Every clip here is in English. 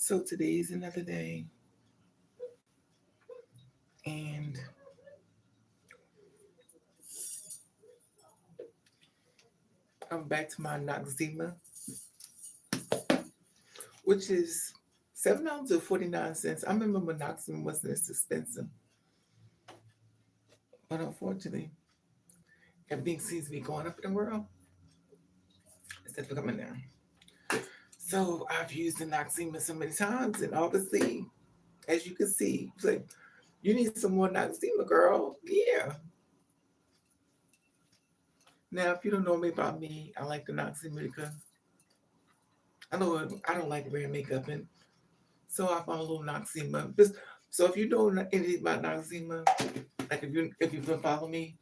So today's another day, and I'm back to my Noxzema, which is $7.49. I remember when Noxzema wasn't as expensive, but unfortunately, everything seems to be going up in the world instead of coming down. So I've used the Noxzema so many times, and obviously, as you can see, it's like you need some more Noxzema, girl. Yeah. Now, if you don't know me about me, I like the Noxzema because I know I don't like wearing makeup, and so I found a little Noxzema. So if you know anything about Noxzema, like if you've been following me,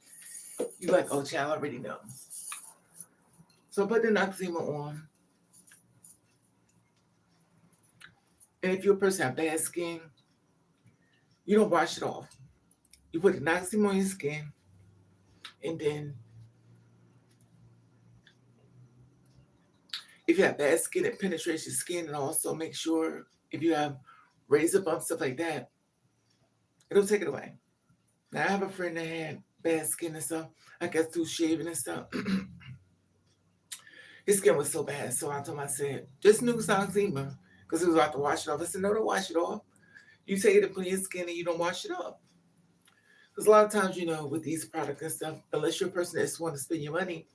you like, oh, child, I already know. So put the Noxzema on, and if you're a person have bad skin, you don't wash it off. You put the Noxzema on your skin, and then if you have bad skin, it penetrates your skin, and also make sure if you have razor bumps, stuff like that, it'll take it away. Now I have a friend that had bad skin and stuff. I guess through shaving and stuff. His skin was so bad. So I told him, I said, just use Noxzema. Because he was about to wash it off. I said, no, don't wash it off. You take it and put in your skin and you don't wash it off. Because a lot of times, with these products and stuff, unless you're a person that just want to spend your money,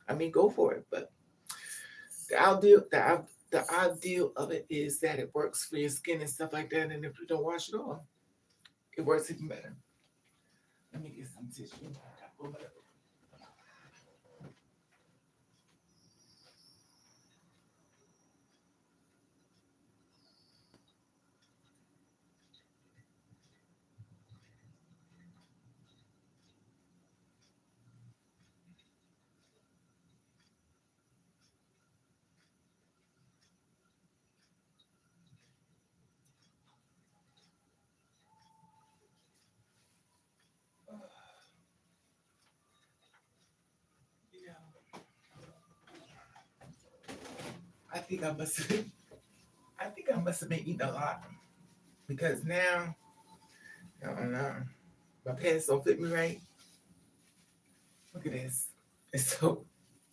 I mean, go for it. But the ideal of it is that it works for your skin and stuff like that. And if you don't wash it off, it works even better. Let me get some tissue. You know, I think I must have. I think I must have been eating a lot because now, I don't know, my pants don't fit me right. Look at this. It's so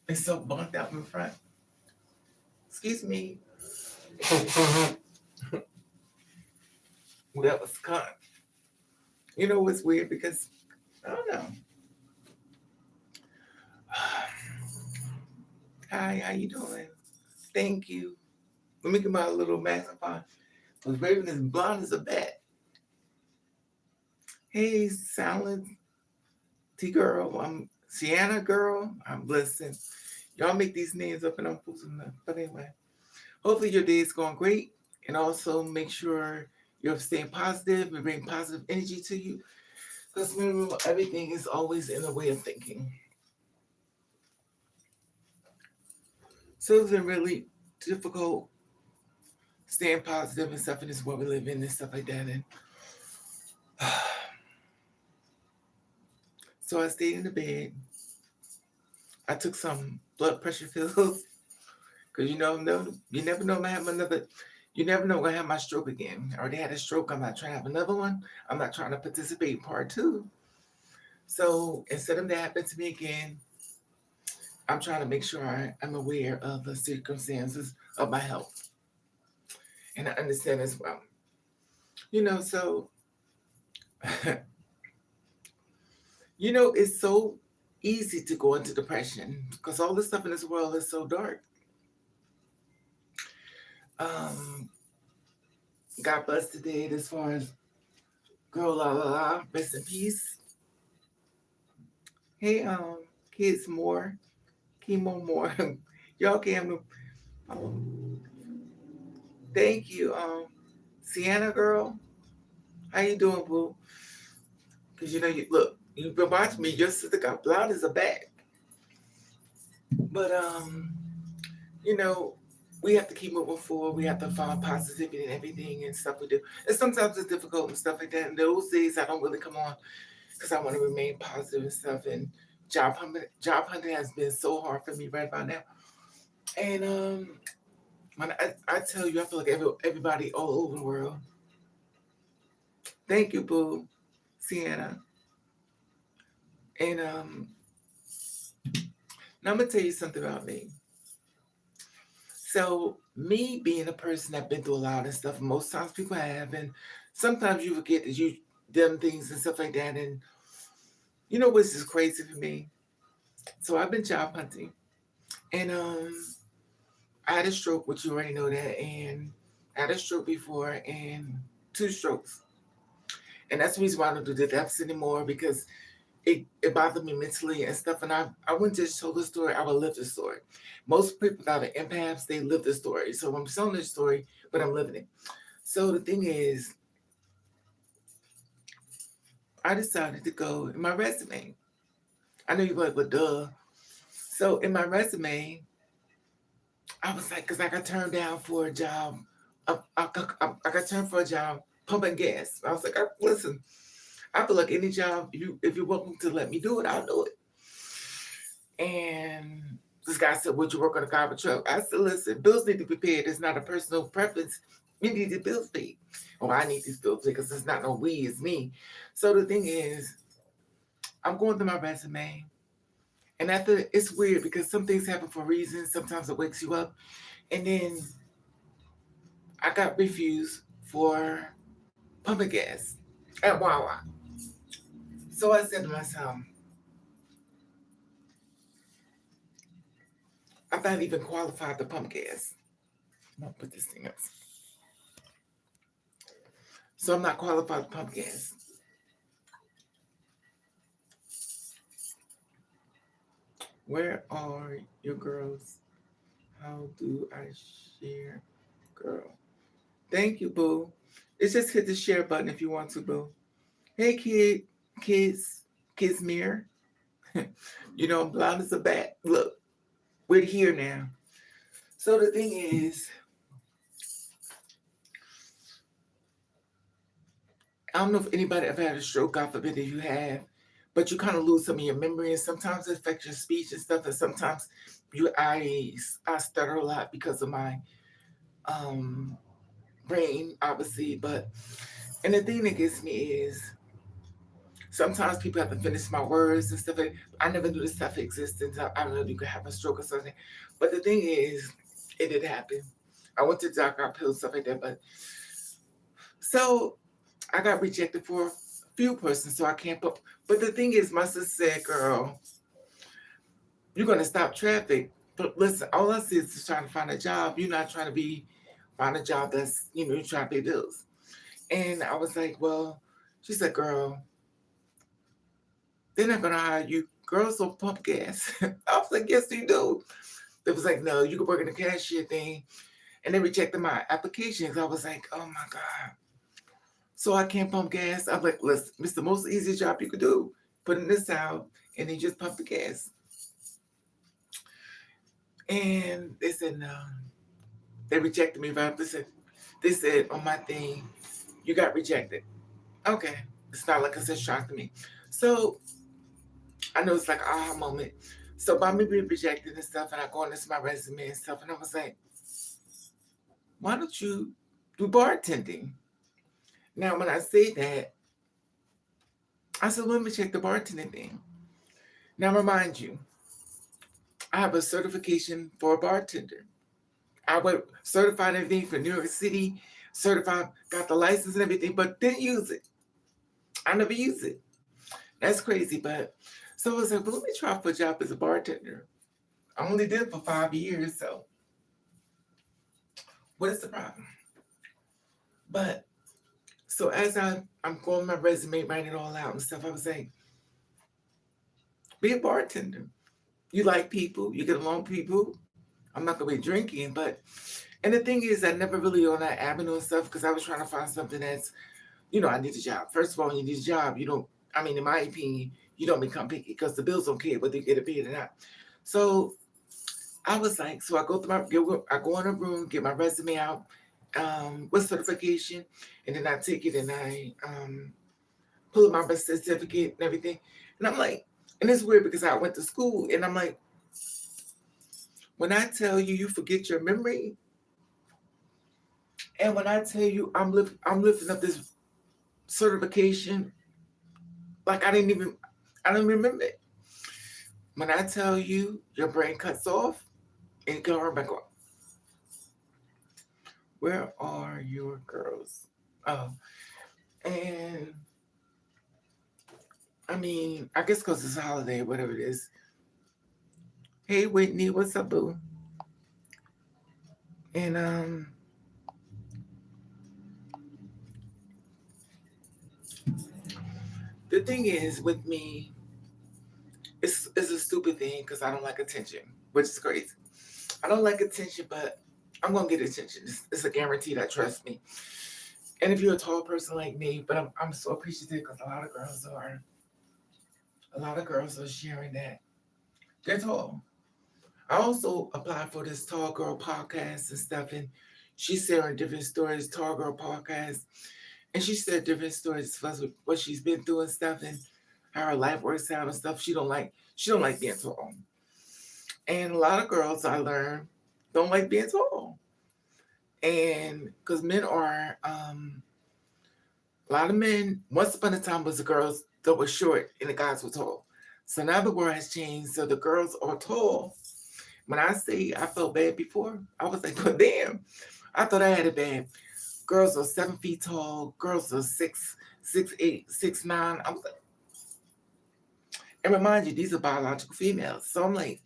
it's so bumped out in front. Excuse me. Well, that was cut. You know what's weird because I don't know. Hi, how you doing? Thank you. Let me get my little magnify. Was Raven as blonde as a bat. Hey, silent T girl. I'm Sienna girl. I'm blessing. Y'all make these names up and I'm posting them. But anyway, hopefully your day is going great. And also make sure you're staying positive and bring positive energy to you. Because remember, everything is always in a way of thinking. So it's been really difficult staying positive and stuff in this world we live in and stuff like that. And so I stayed in the bed. I took some blood pressure pills because you never know I'm gonna have another. You never know when I have my stroke again. I already had a stroke. I'm not trying to have another one. I'm not trying to participate in part two. So instead of that happening to me again, I'm trying to make sure I'm aware of the circumstances of my health and I understand as well. So it's so easy to go into depression because all this stuff in this world is so dark. Um, got busted today as far as girl la la la, rest in peace. Hey, kids more, chemo more. Y'all can thank you, Sienna girl. How you doing, boo? Because you look, you've been watching me. Your sister got blood as a bat. But you know, we have to keep moving forward. We have to find positivity in everything and stuff we do. And sometimes it's difficult and stuff like that. And those days I don't really come on because I want to remain positive and stuff. And job hunting has been so hard for me right about now. And When I tell you, I feel like everybody all over the world. Thank you, Boo, Sienna. And now I'm gonna tell you something about me. So me being a person that's been through a lot of stuff, most times people have, and sometimes you forget that you done things and stuff like that. And you know what's just crazy for me? So I've been job hunting, and I had a stroke, which you already know that, and I had a stroke before, and 2 strokes, and that's the reason why I don't do the depths anymore because it bothered me mentally and stuff. And I wouldn't just tell the story; I would live the story. Most people that are empaths, they live the story. So I'm telling the story, but I'm living it. So the thing is, I decided to go in my resume. I know you're like, well, duh. So in my resume, I was like, because I got turned down for a job. I got turned for a job pumping gas. I was like, listen, I feel like any job, if you're welcome to let me do it, I'll do it. And this guy said, would you work on a garbage truck? I said, listen, bills need to be paid. It's not a personal preference. You need the bills paid. Oh, I need these bills paid because it's not no we, it's me. So the thing is, I'm going through my resume. And after it's weird because some things happen for reasons. Sometimes it wakes you up. And then I got refused for pumping gas at Wawa. So I said to myself, I'm not even qualified to pump gas. I'm gonna put this thing up. So I'm not qualified to pump gas. Where are your girls? How do I share, girl? Thank you, boo. It's just hit the share button if you want to, boo. Hey, kids mirror. You know I'm blind as a bat. Look, we're here now. So the thing is, I don't know if anybody ever had a stroke. God forbid if you have, but you kind of lose some of your memory, and sometimes it affects your speech and stuff. And sometimes I stutter a lot because of my um brain, obviously. But and the thing that gets me is sometimes people have to finish my words and stuff. I never knew this stuff existed. I don't know if you could have a stroke or something. But the thing is, it did happen. I went to the doctor, I pills, stuff like that. But so I got rejected for a few persons, so I can't put. But the thing is, my sister said, girl, you're going to stop traffic. But listen, all I see is just trying to find a job. You're not trying to find a job that's, you're trying to pay bills. And I was like, well, she said, girl, they're not going to hire you. Girls don't pump gas. I was like, yes, they do. They was like, no, you can work in the cashier thing. And they rejected my applications. I was like, oh my God. So I can't pump gas. I'm like, listen, it's the most easy job you could do. Putting this out and then just pump the gas. And they said no. They rejected me. But they said on my thing, you got rejected. Okay. It's not like it's a shock to me. So I know it's like aha moment. So by me being rejected and stuff, and I go on this my resume and stuff, and I was like, why don't you do bartending? Now when I say that, I said, let me check the bartending thing. Now remind you, I have a certification for a bartender. I went certified everything for New York City, certified, got the license and everything, but didn't use it. I never used it. That's crazy. But so I was like, well, let me try for a job as a bartender. I only did it for 5 years, so what is the problem? But so as I'm going my resume, writing it all out and stuff, I was like, be a bartender. You like people, you get along with people. I'm not gonna be drinking, but and the thing is, I never really on that avenue and stuff because I was trying to find something that's, I need a job. First of all, when you need a job, you don't. I mean, in my opinion, you don't become picky because the bills don't care whether you get it paid or not. So I was like, so I go through I go in a room, get my resume out, with certification, and then I take it and I pull up my birth certificate and everything, and I'm like, and it's weird because I went to school, and I'm like, when I tell you, you forget your memory. And when I tell you I'm lifting up this certification, like I don't remember it. When I tell you your brain cuts off and you go right back on. Where are your girls? Oh, and I mean, I guess because it's a holiday, whatever it is. Hey Whitney, what's up, boo? And the thing is with me, it's a stupid thing because I don't like attention, which is crazy. I don't like attention, but I'm gonna get attention. It's a guarantee that trust me. And if you're a tall person like me, but I'm so appreciative because a lot of girls are sharing that they're tall. I also applied for this Tall Girl podcast and stuff, and she's sharing different stories, Tall Girl podcast, and she said different stories as what she's been through and stuff, and how her life works out and stuff. She don't like being tall, and a lot of girls I learned don't like being tall, and because men are a lot of men. Once upon a time was the girls that were short and the guys were tall. So now the world has changed. So the girls are tall. When I say I felt bad before, I was like, well, damn, I thought I had it bad. Girls are 7 feet tall. Girls are 6'8", 6'9". I was like, and remind you, these are biological females. So I'm like,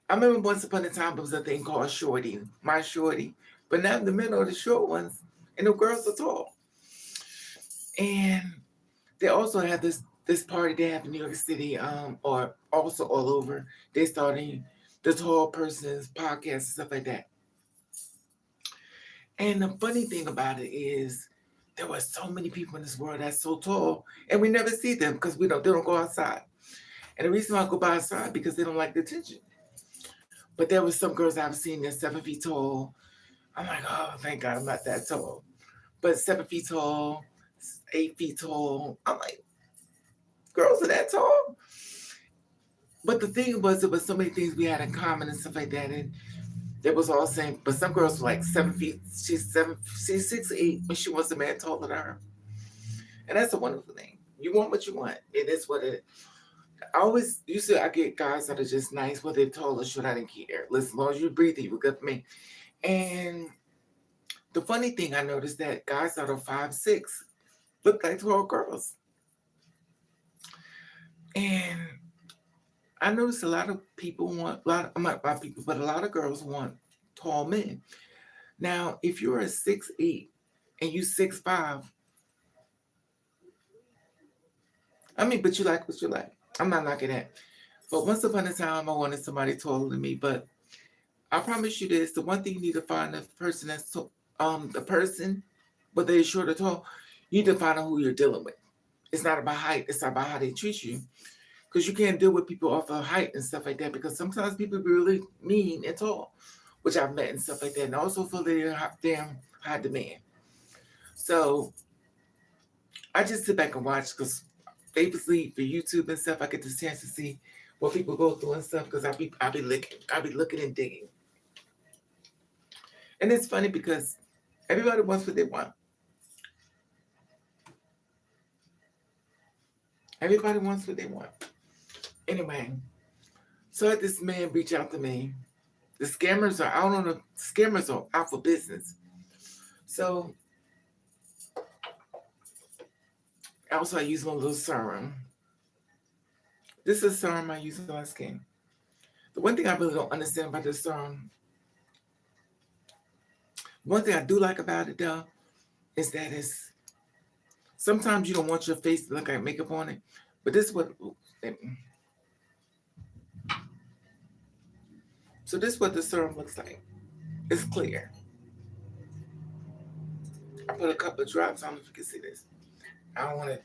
I remember once upon a time there was a thing called shorty, my shorty. But now the men are the short ones and the girls are tall. And they also have this party they have in New York City, or also all over. They starting the tall person's podcast and stuff like that. And the funny thing about it is there were so many people in this world that's so tall, and we never see them because they don't go outside. And the reason why I go by outside because they don't like the attention. But there was some girls I've seen that's 7 feet tall. I'm like, oh, thank God I'm not that tall. But 7 feet tall, 8 feet tall. I'm like, girls are that tall? But the thing was, there was so many things we had in common and stuff like that. And they was all saying, but some girls were like 7 feet. She's 6'8", but she wants a man taller than her. And that's a wonderful thing. You want what you want. It is what it is. Usually I get guys that are just nice, whether they're tall or short, I didn't care. Listen, as long as you breathe, you were good for me. And the funny thing I noticed that guys that are 5'6" look like tall girls. And I noticed a lot of people I'm not a lot of people, but a lot of girls want tall men. Now, if you're a 6'8" and you 6'5", I mean, but you like what you like. I'm not knocking that. But once upon a time, I wanted somebody taller than me. But I promise you this: the one thing you need to find the person the person, whether they're short or tall, you need to find out who you're dealing with. It's not about height; it's about how they treat you. Because you can't deal with people off of height and stuff like that. Because sometimes people be really mean and tall, which I've met and stuff like that, and I also feel they're damn high demand. So I just sit back and watch because famously for YouTube and stuff, I get the chance to see what people go through and stuff because I be looking and digging. And it's funny because everybody wants what they want. Everybody wants what they want. Anyway, so I had this man reach out to me. The scammers are out on the scammers are out for business. So also I use my little serum. This is a serum I use on my skin. The one thing I really don't understand about this serum, one thing I do like about it though, is that it's sometimes you don't want your face to look like makeup on it, but this is what. So this is what the serum looks like. It's clear. I put a couple of drops. I don't know if you can see this. I don't want to,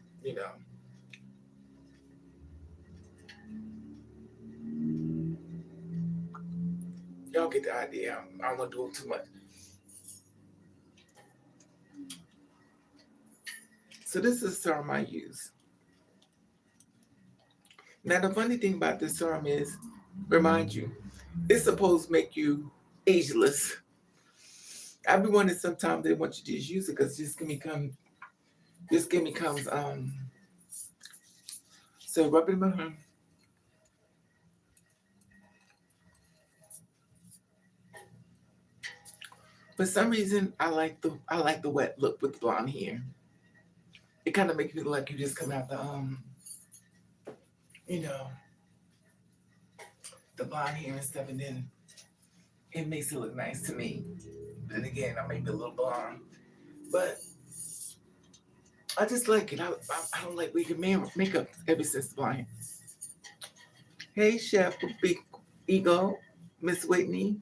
Y'all get the idea. I don't want to do it too much. So this is the serum I use. Now the funny thing about this serum is, remind you, it's supposed to make you ageless. I've been wondering sometimes they want you to just use it because this skin becomes so rub it in my hand. For some reason I like the wet look with the blonde hair. It kind of makes me look like you just come out the you know, the blonde hair and stuff, and then it makes it look nice to me. Then again, I may be a little blonde, but I just like it. I don't like wearing makeup ever since the blonde hair. Hey, Chef Big Ego, Miss Whitney,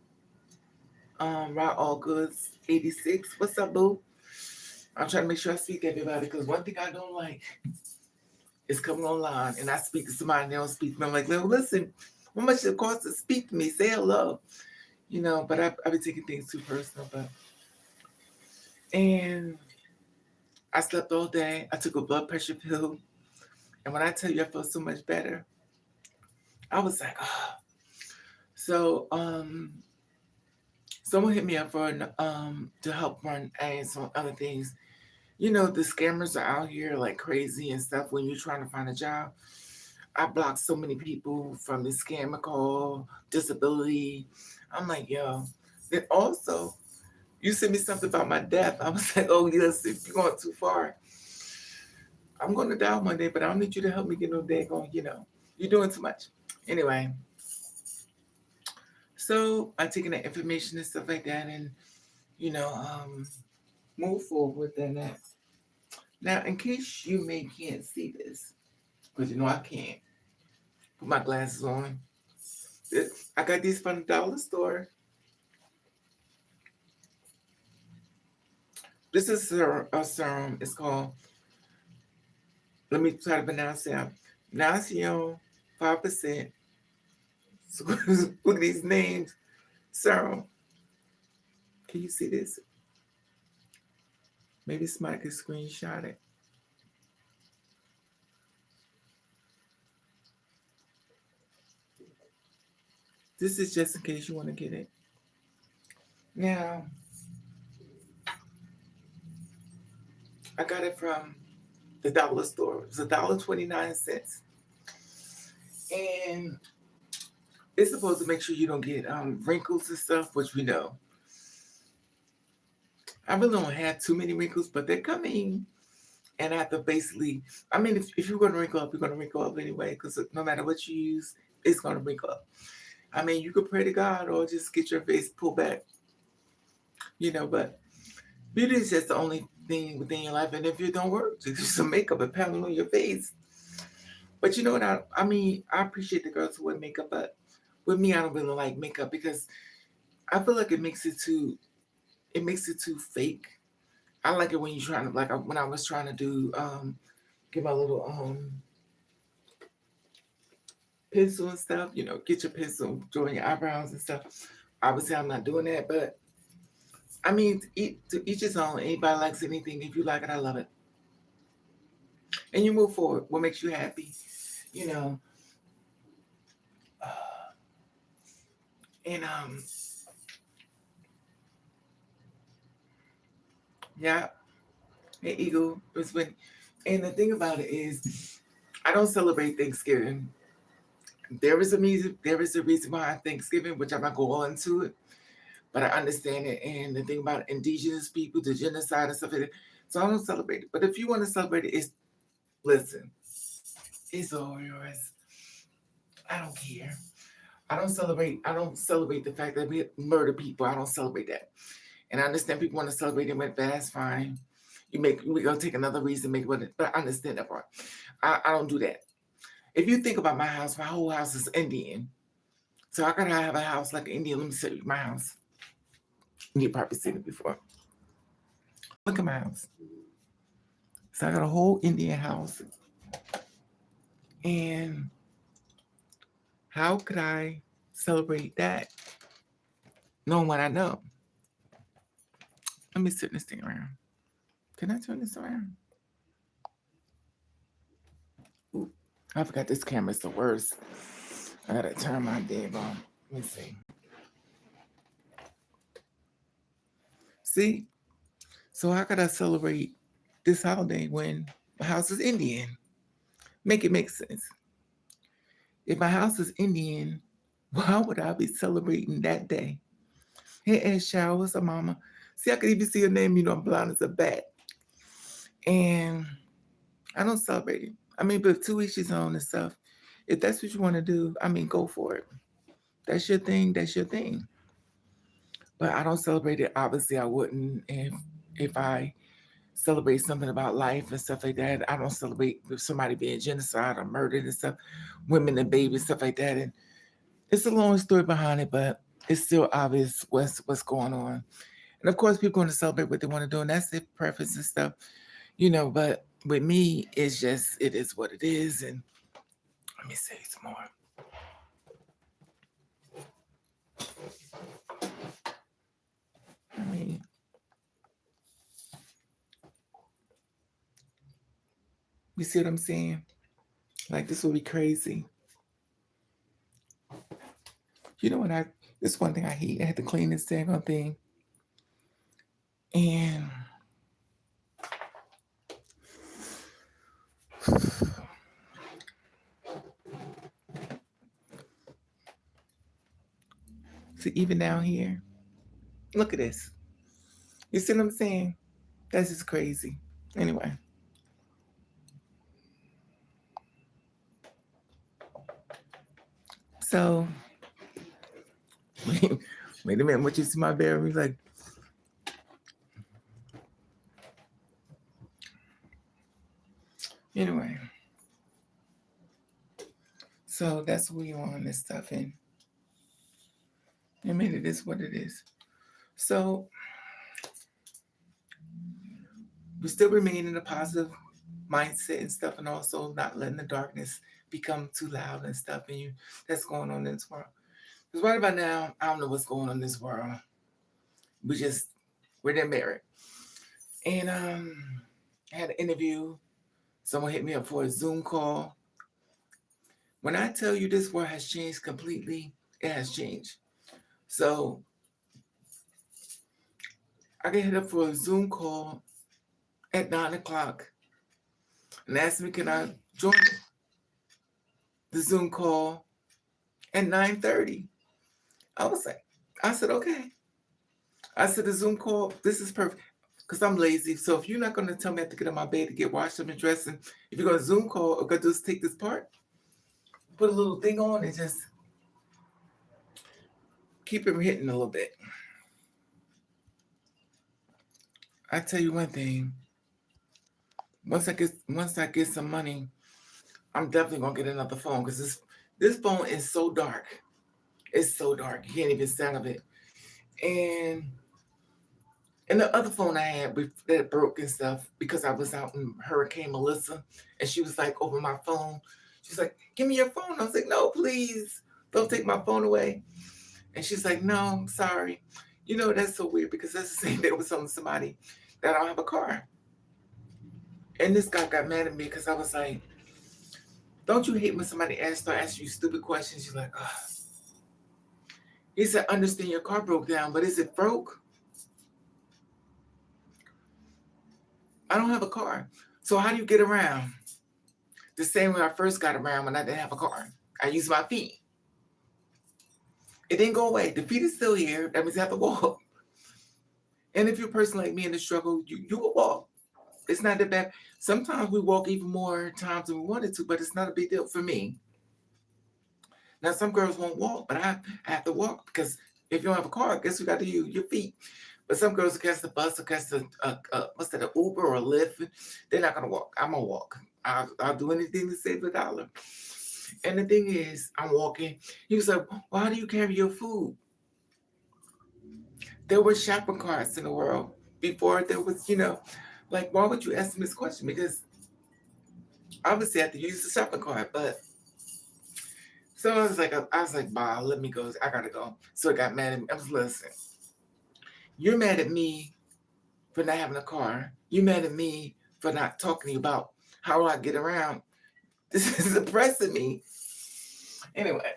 Raw All Goods 86. What's up, boo? I'm trying to make sure I speak to everybody because one thing I don't like is coming online and I speak to somebody and they don't speak to me. I'm like, listen, how much it costs to speak to me? Say hello. But I've been taking things too personal. And I slept all day. I took a blood pressure pill. And when I tell you I felt so much better, I was like, oh. So someone hit me up for to help run ads on other things. The scammers are out here like crazy and stuff when you're trying to find a job. I blocked so many people from the scammer call, disability. I'm like, yo. Then also, you sent me something about my death. I was like, oh, yes, if you're going too far, I'm going to die one day, but I don't need you to help me get no daggone, you're doing too much. Anyway, so I taken that information and stuff like that and, move forward with that. Now, in case you can't see this, because I can't put my glasses on. I got these from the dollar store. This is a serum. It's called, let me try to pronounce it out. Nacio 5%. So look at these names. Serum. Can you see this? Maybe somebody could screenshot it. This is just in case you want to get it. Now, I got it from the dollar store. It's $1.29. And it's supposed to make sure you don't get wrinkles and stuff, which we know. I really don't have too many wrinkles, but they're coming. And I have to basically, if you're going to wrinkle up, you're going to wrinkle up anyway, because no matter what you use, it's going to wrinkle up. You could pray to God or just get your face pulled back, but beauty is just the only thing within your life. And if it don't work, just use some makeup and pat it on your face. But you know what? I appreciate the girls who wear makeup, but with me, I don't really like makeup because I feel like it makes it too fake. I like it when you're trying to, like when I was trying to do, get my little pencil and stuff, get your pencil, drawing your eyebrows and stuff. Obviously, I'm not doing that, but to each his own. Anybody likes anything. If you like it, I love it. And you move forward. What makes you happy? And yeah. Hey, Eagle, it's when, and the thing about it is, I don't celebrate Thanksgiving. There is a reason behind Thanksgiving, which I'm not going to go into it, but I understand it. And the thing about indigenous people, the genocide and stuff like that, so I don't celebrate it. But if you want to celebrate it, listen, it's all yours. I don't care. I don't celebrate the fact that we murder people. I don't celebrate that. And I understand people want to celebrate it with that. That's fine. We're gonna take another reason, make it, but I understand that part. I don't do that. If you think about my house, my whole house is Indian. So I gotta have a house like an Indian. Let me show you my house. You've probably seen it before. Look at my house. So I got a whole Indian house. And how could I celebrate that knowing what I know? Let me turn this thing around. Can I turn this around? Ooh, I forgot this camera's the worst. I gotta turn my damn on. Let me see. See? So how could I celebrate this holiday when my house is Indian? Make it make sense. If my house is Indian, why would I be celebrating that day? Hey, Aunt Cheryl, what's up, Mama? See, I could even see her name. You know, I'm blind as a bat. And I don't celebrate it. I mean, but 2 weeks on and stuff. If that's what you want to do, I mean, go for it. That's your thing. That's your thing. But I don't celebrate it. Obviously, I wouldn't if I celebrate something about life and stuff like that. I don't celebrate with somebody being genocide or murdered and stuff, women and babies, stuff like that. And it's a long story behind it, but it's still obvious what's going on. And of course, people going to celebrate what they want to do, and that's their preference and stuff, you know. But with me, it's just it is what it is. And let me say some more. I mean, you see what I'm saying? Like this will be crazy. You know what this one thing I hate. I had to clean this daggone thing. And see, even down here, look at this. You see what I'm saying? That's just crazy. Anyway. So, wait a minute. What you see my berry? Like, anyway. So that's what we on this stuff. And I mean, it is what it is. So, we still remain in a positive mindset and stuff, and also not letting the darkness become too loud and stuff. And that's going on in this world. Because right about now, I don't know what's going on in this world. We're then married. And I had an interview. Someone hit me up for a Zoom call. When I tell you this world has changed completely, it has changed. So I get hit up for a Zoom call at 9 o'clock and asked me, can I join the Zoom call at 9:30? I said, okay. I said, the Zoom call, this is perfect. Because I'm lazy. So if you're not going to tell me I have to get on my bed to get washed up and dressed, and if you're going to Zoom call, I'm going to just take this part, put a little thing on, and just keep it hitting a little bit. I tell you one thing. Once I get some money, I'm definitely gonna get another phone because this phone is so dark. It's so dark. You can't even stand of it. And the other phone I had that broke and stuff because I was out in Hurricane Melissa, and she was like over my phone. She's like, "Give me your phone." I was like, "No, please, don't take my phone away." And she's like, "No, I'm sorry." You know, that's so weird because that's the same thing with somebody that I don't have a car. And this guy got mad at me because I was like, "Don't you hate when somebody start asking you stupid questions?" You're like, "Ugh." He said, "Understand your car broke down, but is it broke?" I don't have a car. So how do you get around? The same way I first got around when I didn't have a car. I used my feet. It didn't go away. The feet is still here. That means I have to walk. And if you're a person like me in the struggle, you will walk. It's not that bad. Sometimes we walk even more times than we wanted to, but it's not a big deal for me. Now, some girls won't walk, but I have to walk because if you don't have a car, guess you got to use your feet. But some girls will catch the bus or catch the, what's that, an Uber or a Lyft. They're not going to walk. I'm going to walk. I'll do anything to save $1. And the thing is, I'm walking. He was like, "Well, how do you carry your food?" There were shopping carts in the world before there was, like, why would you ask me this question? Because obviously I have to use the shopping cart, but so I was like, "Bah, let me go. I gotta go." So I got mad at me. I was listen. You're mad at me for not having a car. You're mad at me for not talking to you about how I get around. This is oppressing me. Anyway,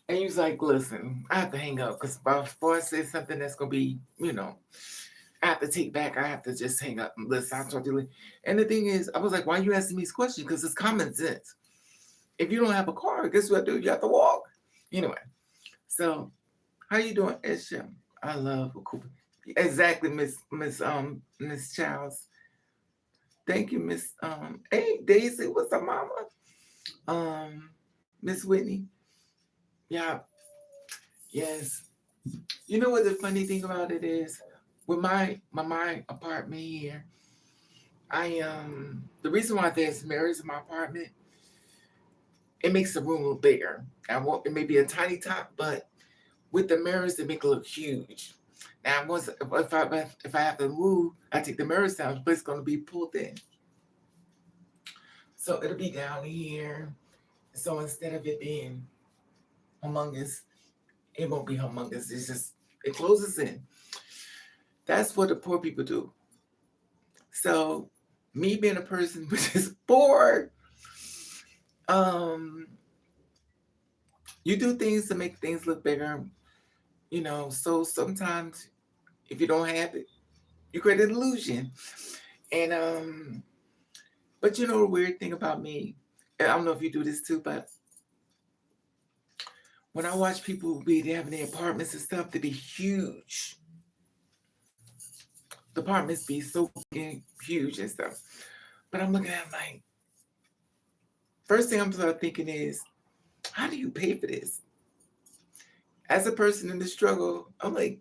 and he was like, "Listen, I have to hang up because before I say something that's gonna be, I have to take back. I have to just hang up and listen. I'll talk to you later. And the thing is, I was like, why are you asking me these questions? Because it's common sense. If you don't have a car, guess what, dude? You have to walk. Anyway, so how you doing, Esha? I love Cooper. Exactly, Miss Childs. Thank you, Miss Hey Daisy, what's up, Mama? Miss Whitney. Yeah, yes. You know what the funny thing about it is? With my apartment here, I the reason why there's mirrors in my apartment, it makes the room look bigger. I want it may be a tiny top, but with the mirrors, they make it look huge. Now, once if I have to move, I take the mirrors down, but it's going to be pulled in, so it'll be down here. So instead of it being humongous, it won't be humongous. It's just it closes in. That's what the poor people do. So me being a person which is poor, um, you do things to make things look bigger. So sometimes if you don't have it, you create an illusion. And but you know the weird thing about me, and I don't know if you do this too, but when I watch people be having their apartments and stuff to be huge, the apartments be so fucking huge and stuff. But I'm looking at it like, first thing I'm start thinking is, how do you pay for this? As a person in the struggle, I'm like,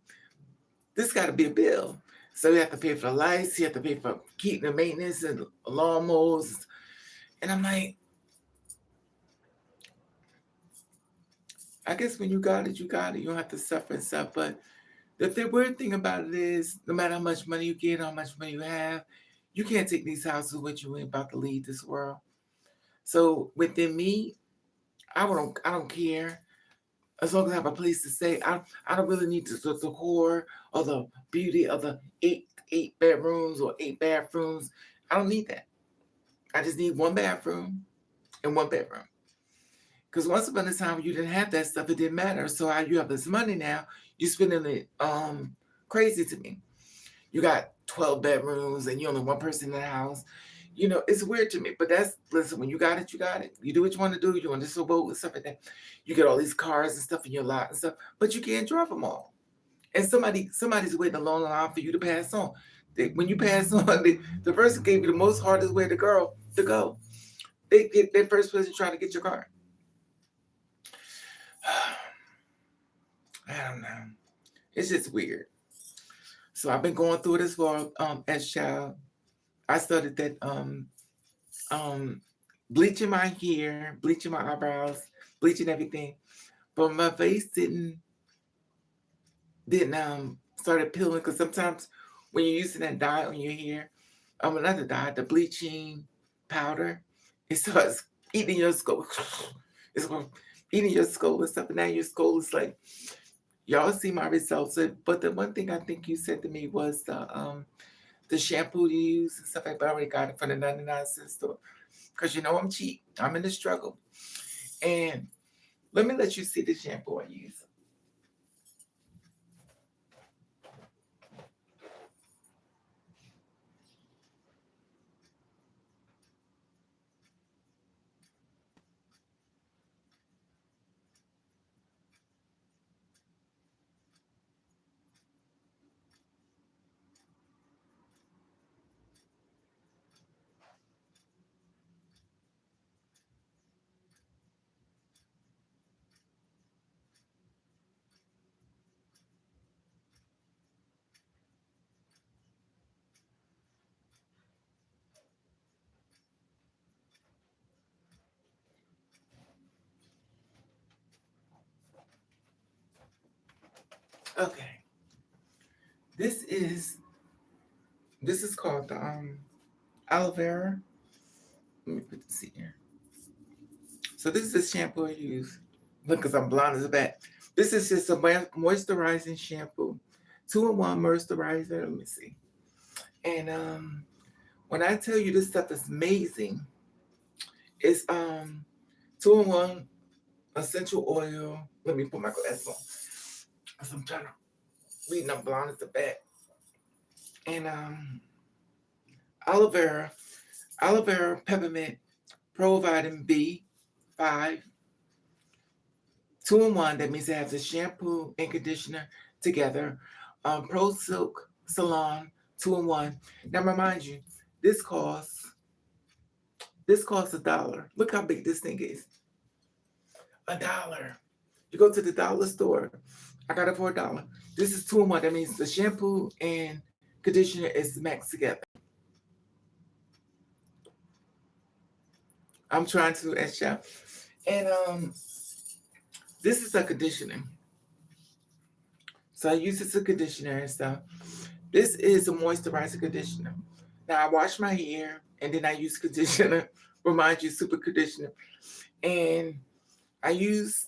this got to be a bill. So you have to pay for the lights, you have to pay for keeping the maintenance and lawnmowers. And I'm like, I guess when you got it, you got it. You don't have to suffer and stuff. But the weird thing about it is, no matter how much money you get, how much money you have, you can't take these houses with you when you're about to leave this world. So within me, I don't care as long as I have a place to stay. I don't really need the decor or the beauty of the eight bedrooms or eight bathrooms. I don't need that. I just need one bathroom and one bedroom. Because once upon a time you didn't have that stuff, it didn't matter. So how you have this money now, you spending it crazy to me. You got 12 bedrooms and you only one person in the house. It's weird to me. But listen, when you got it, you got it. You do what you want to do. You want to so boat and stuff like that. You get all these cars and stuff in your lot and stuff, but you can't drive them all. And somebody's waiting a long line for you to pass on. When you pass on, the person gave you the most hardest way to go. They get their first person trying to get your car. I don't know. It's just weird. So I've been going through this for as child. I started that bleaching my hair, bleaching my eyebrows, bleaching everything. But my face didn't started peeling because sometimes when you're using that dye on your hair, another dye, the bleaching powder, it starts eating your skull. It's eating your skull and stuff, and now your skull is like, y'all see my results. But the one thing I think you said to me was the shampoo you use and stuff like that. I already got it from the 99-cent store. Because I'm cheap. I'm in the struggle. And let me let you see the shampoo I use. Okay. This is called the aloe vera. Let me put this in here. So this is the shampoo I use. Look, because I'm blonde as a bat. This is just a moisturizing shampoo. 2-in-1 moisturizer. Let me see. And when I tell you this stuff is amazing, it's 2-in-1 essential oil. Let me put my glasses on. Because I'm trying to read, and I'm blonde as a bat. and aloe vera, aloe vera, peppermint, pro vitamin B5, 2-in-1. That means it has a shampoo and conditioner together. Pro Silk Salon, 2-in-1. Now remind you, this costs $1. Look how big this thing is. $1. You go to the dollar store. I got it for $1. This is 2-in-1. That means the shampoo and conditioner is mixed together. I'm trying to as chef. And this is a conditioner. So I use this as a conditioner and stuff. This is a moisturizer conditioner. Now I wash my hair and then I use conditioner. Remind you, super conditioner. And I use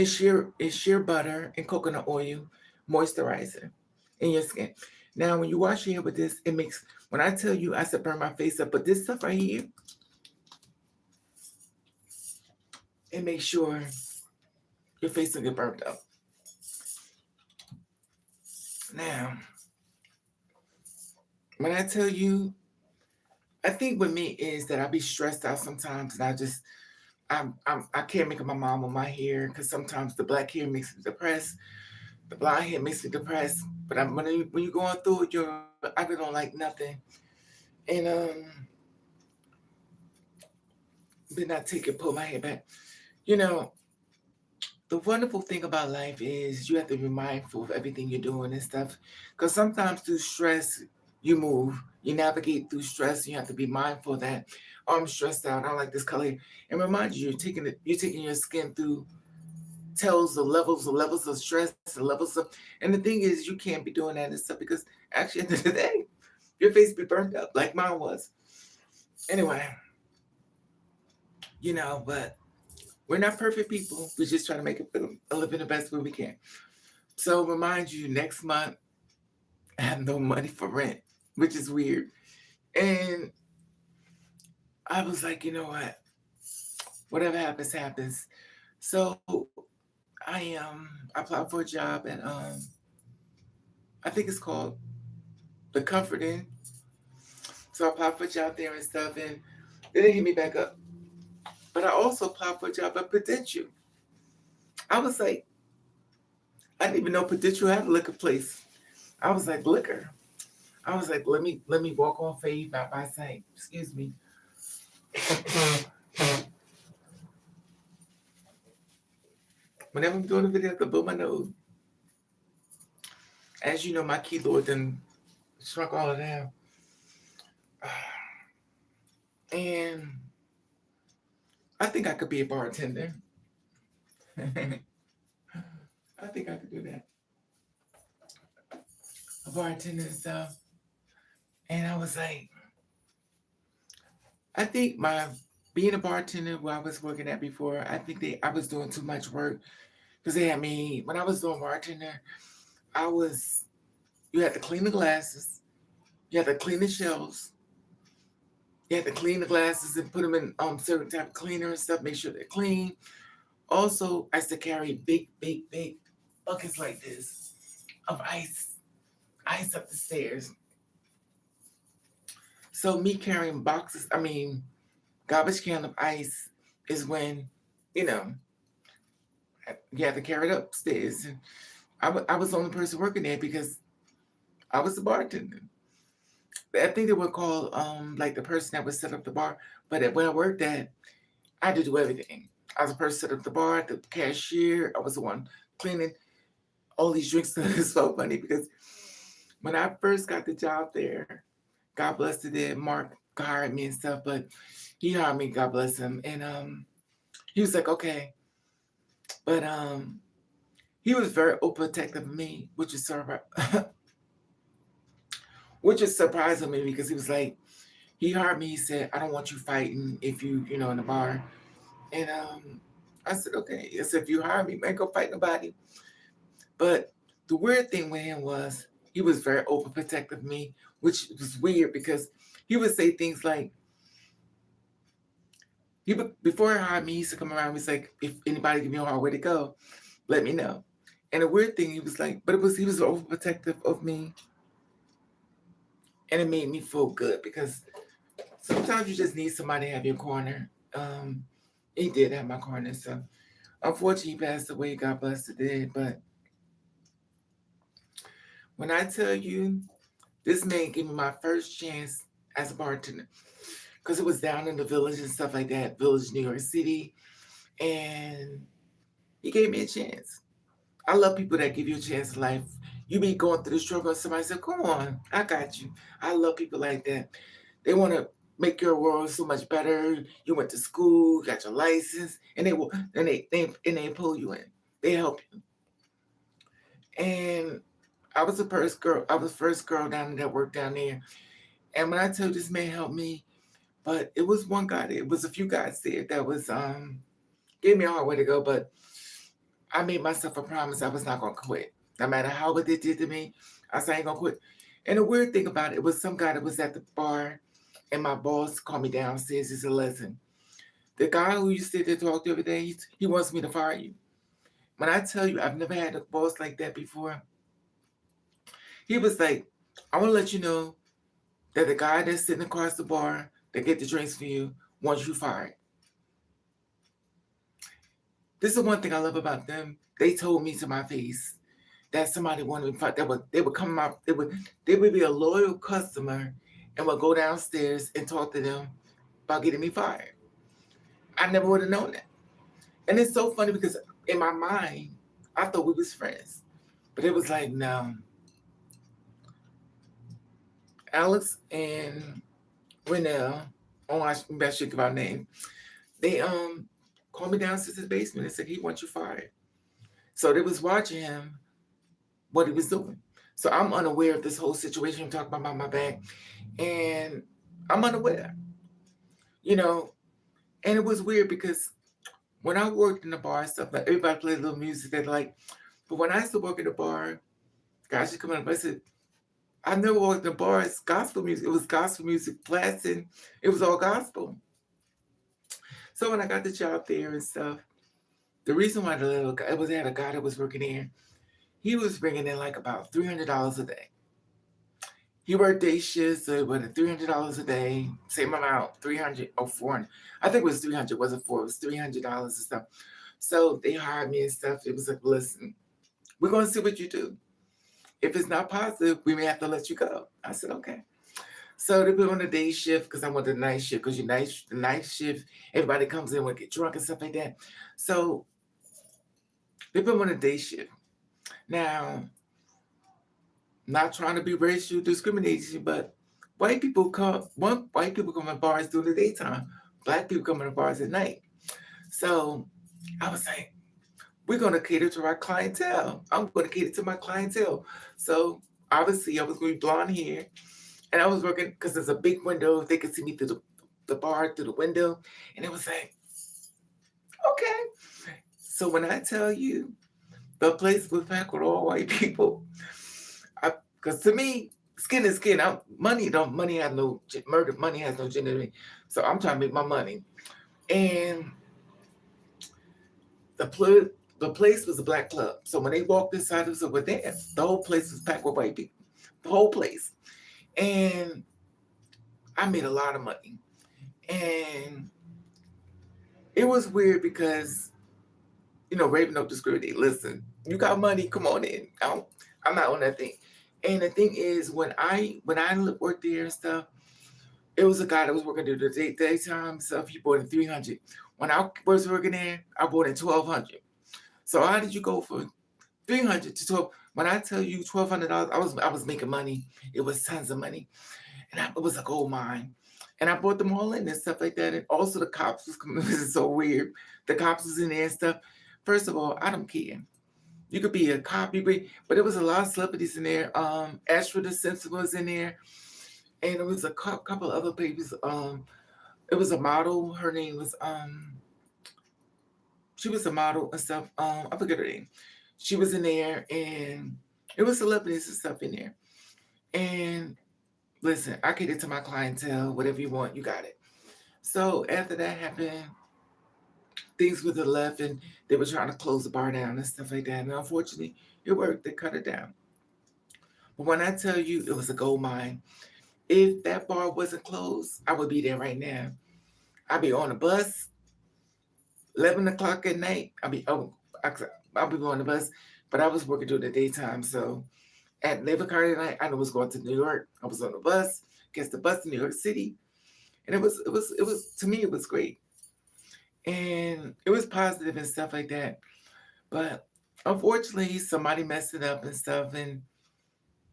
sheer butter and coconut oil moisturizer in your skin. Now when you wash your hair with this, it makes, when I tell you I said burn my face up, but this stuff right here, it makes sure your face don't get burnt up. Now, when I tell you, I think with me is that I be stressed out sometimes, and I can't make up my mind with my hair because sometimes the black hair makes me depressed, the blonde hair makes me depressed. But when you're going through it, I really don't like nothing, and then I take and pull my hair back. You know, the wonderful thing about life is you have to be mindful of everything you're doing and stuff. Because sometimes through stress, you move, you navigate through stress. You have to be mindful of that. Oh, I'm stressed out. I don't like this color. And remind you, you're taking your skin through tells the levels of stress, the levels of, and the thing is, you can't be doing that and stuff because actually at the end of the day, your face be burned up like mine was. Anyway, but we're not perfect people. We just try to make it live in the best way we can. So remind you, next month, I have no money for rent, which is weird. And I was like, you know what? Whatever happens, happens. So I applied for a job at I think it's called the Comfort Inn. So I applied for a job there and stuff, and they didn't hit me back up. But I also applied for a job at Prudential. I was like, I didn't even know Prudential had a liquor place. I was like, liquor. I was like, let me walk on faith, not by sight. Excuse me. Whenever I'm doing a video, I have to blow my nose. As you know, my keylord done shrunk all of that. And I think I could be a bartender. I think I could do that. A bartender and stuff. And I was like, I think being a bartender where I was working at before, I think I was doing too much work. Because they had me, when I was doing bartender, you had to clean the glasses, you had to clean the shelves, you had to clean the glasses and put them in certain type of cleaner and stuff, make sure they're clean. Also, I used to carry big buckets like this of ice up the stairs. So me carrying garbage can of ice is when, you have to carry it upstairs. And I was the only person working there because I was the bartender. I think they were called like the person that would set up the bar. But when I worked at, I had to do everything. I was the person set up the bar, the cashier. I was the one cleaning all these drinks. It's so funny because when I first got the job there, God bless the dead, Mark hired me and stuff, but he hired me, God bless him. And he was like, okay. But he was very overprotective of me, which is surprising me because he was like, he hired me, he said, I don't want you fighting if you in the bar. And I said, okay. I said, if you hire me, I ain't go fight nobody. But the weird thing with him was he was very overprotective of me, which was weird because he would say things like, before he hired me, he used to come around, he's like, if anybody give me a hard way to go, let me know. And the weird thing, he was like, he was overprotective of me. And it made me feel good because sometimes you just need somebody to have your corner. He did have my corner, so unfortunately he passed away. God bless the dead. But when I tell you, this man gave me my first chance as a bartender because it was down in the village and stuff like that, village, New York City, and he gave me a chance. I love people that give you a chance in life. You be going through the struggle, and somebody said, "Come on, I got you." I love people like that. They want to make your world so much better. You went to school, got your license, and they will, and they pull you in. They help you. And I was the first girl. I was the first girl down there that worked down there. And when I tell you this man helped me, but it was one guy. It was a few guys there that was gave me a hard way to go. But I made myself a promise I was not gonna quit. No matter how what they did to me, I said I ain't gonna quit. And the weird thing about it was some guy that was at the bar, and my boss called me downstairs. He said, "Listen, the guy who you sit there talk the other day, he wants me to fire you." When I tell you I've never had a boss like that before, he was like, "I want to let you know that the guy that's sitting across the bar that get the drinks for you wants you fired." This is the one thing I love about them. They told me to my face that somebody wanted me fired. They would come out. They would be a loyal customer and would go downstairs and talk to them about getting me fired. I never would have known that. And it's so funny because in my mind, I thought we was friends. But it was like, no. Alex and Renell, oh, I should give our name. They called me downstairs to the basement and said he wants you fired. So they was watching him what he was doing. So I'm unaware of this whole situation. I'm talking about my back, and I'm unaware, you know. And it was weird because when I worked in the bar and stuff, like everybody played a little music they like. But when I used to work in the bar, guys would come up. I said, I never worked in the bar. It's gospel music. It was gospel music, blasting. It was all gospel. So when I got the job there and stuff, the reason why the little guy, it was had a guy that was working there. He was bringing in like about $300 a day. He worked day shifts, so it was $300 a day, same amount, 300 or 400. I think it was 300, wasn't four, it was $300 and stuff. So they hired me and stuff. It was like, listen, we're gonna see what you do. If it's not positive, we may have to let you go. I said, okay. So they put on the day shift because I want the night shift because the night shift, everybody comes in and get drunk and stuff like that. So they put me on the day shift. Now, not trying to be racial discrimination, but white people come to bars during the daytime, black people come to bars at night. So I was like, we're gonna cater to our clientele. I'm gonna cater to my clientele. So obviously I was going to be blonde hair, and I was working because there's a big window. They could see me through the bar through the window, and it was like, okay. So when I tell you the place was packed with all white people, because to me, skin is skin. Money has no murder. Money has no gender. So I'm trying to make my money, and the place was a black club. So when they walked inside, it was over there. The whole place was packed with white people. The whole place, and I made a lot of money, and it was weird because Raven don't discriminate. Listen, you got money, come on in. I'm not on that thing. And the thing is, when I worked there and stuff, it was a guy that was working there the daytime stuff. He bought in 300. When I was working there, I bought in 1,200. So how did you go from 300 to 12? When I tell you $1,200, I was making money. It was tons of money, and it was a gold mine. And I brought them all in and stuff like that. And also the cops was coming. This is so weird. The cops was in there and stuff. First of all, I don't care. You could be a cop, but there was a lot of celebrities in there. Ashford the Simpson was in there, and there was a couple other babies. It was a model. Her name was she was a model and stuff. I forget her name. She was in there, and it was celebrities and stuff in there. And listen, I cater to my clientele. Whatever you want, you got it. So after that happened, things were to the left, and they were trying to close the bar down and stuff like that. And unfortunately, it worked. They cut it down. But when I tell you it was a gold mine, If that bar wasn't closed, I would be there right now. I'd be on the bus, 11 o'clock at night. I'll be on the bus, but I was working during the daytime. So at 11 o'clock at night, I was going to New York. I was on the bus, gets the bus to New York City, and it was to me it was great, and it was positive and stuff like that. But unfortunately, somebody messed it up and stuff, and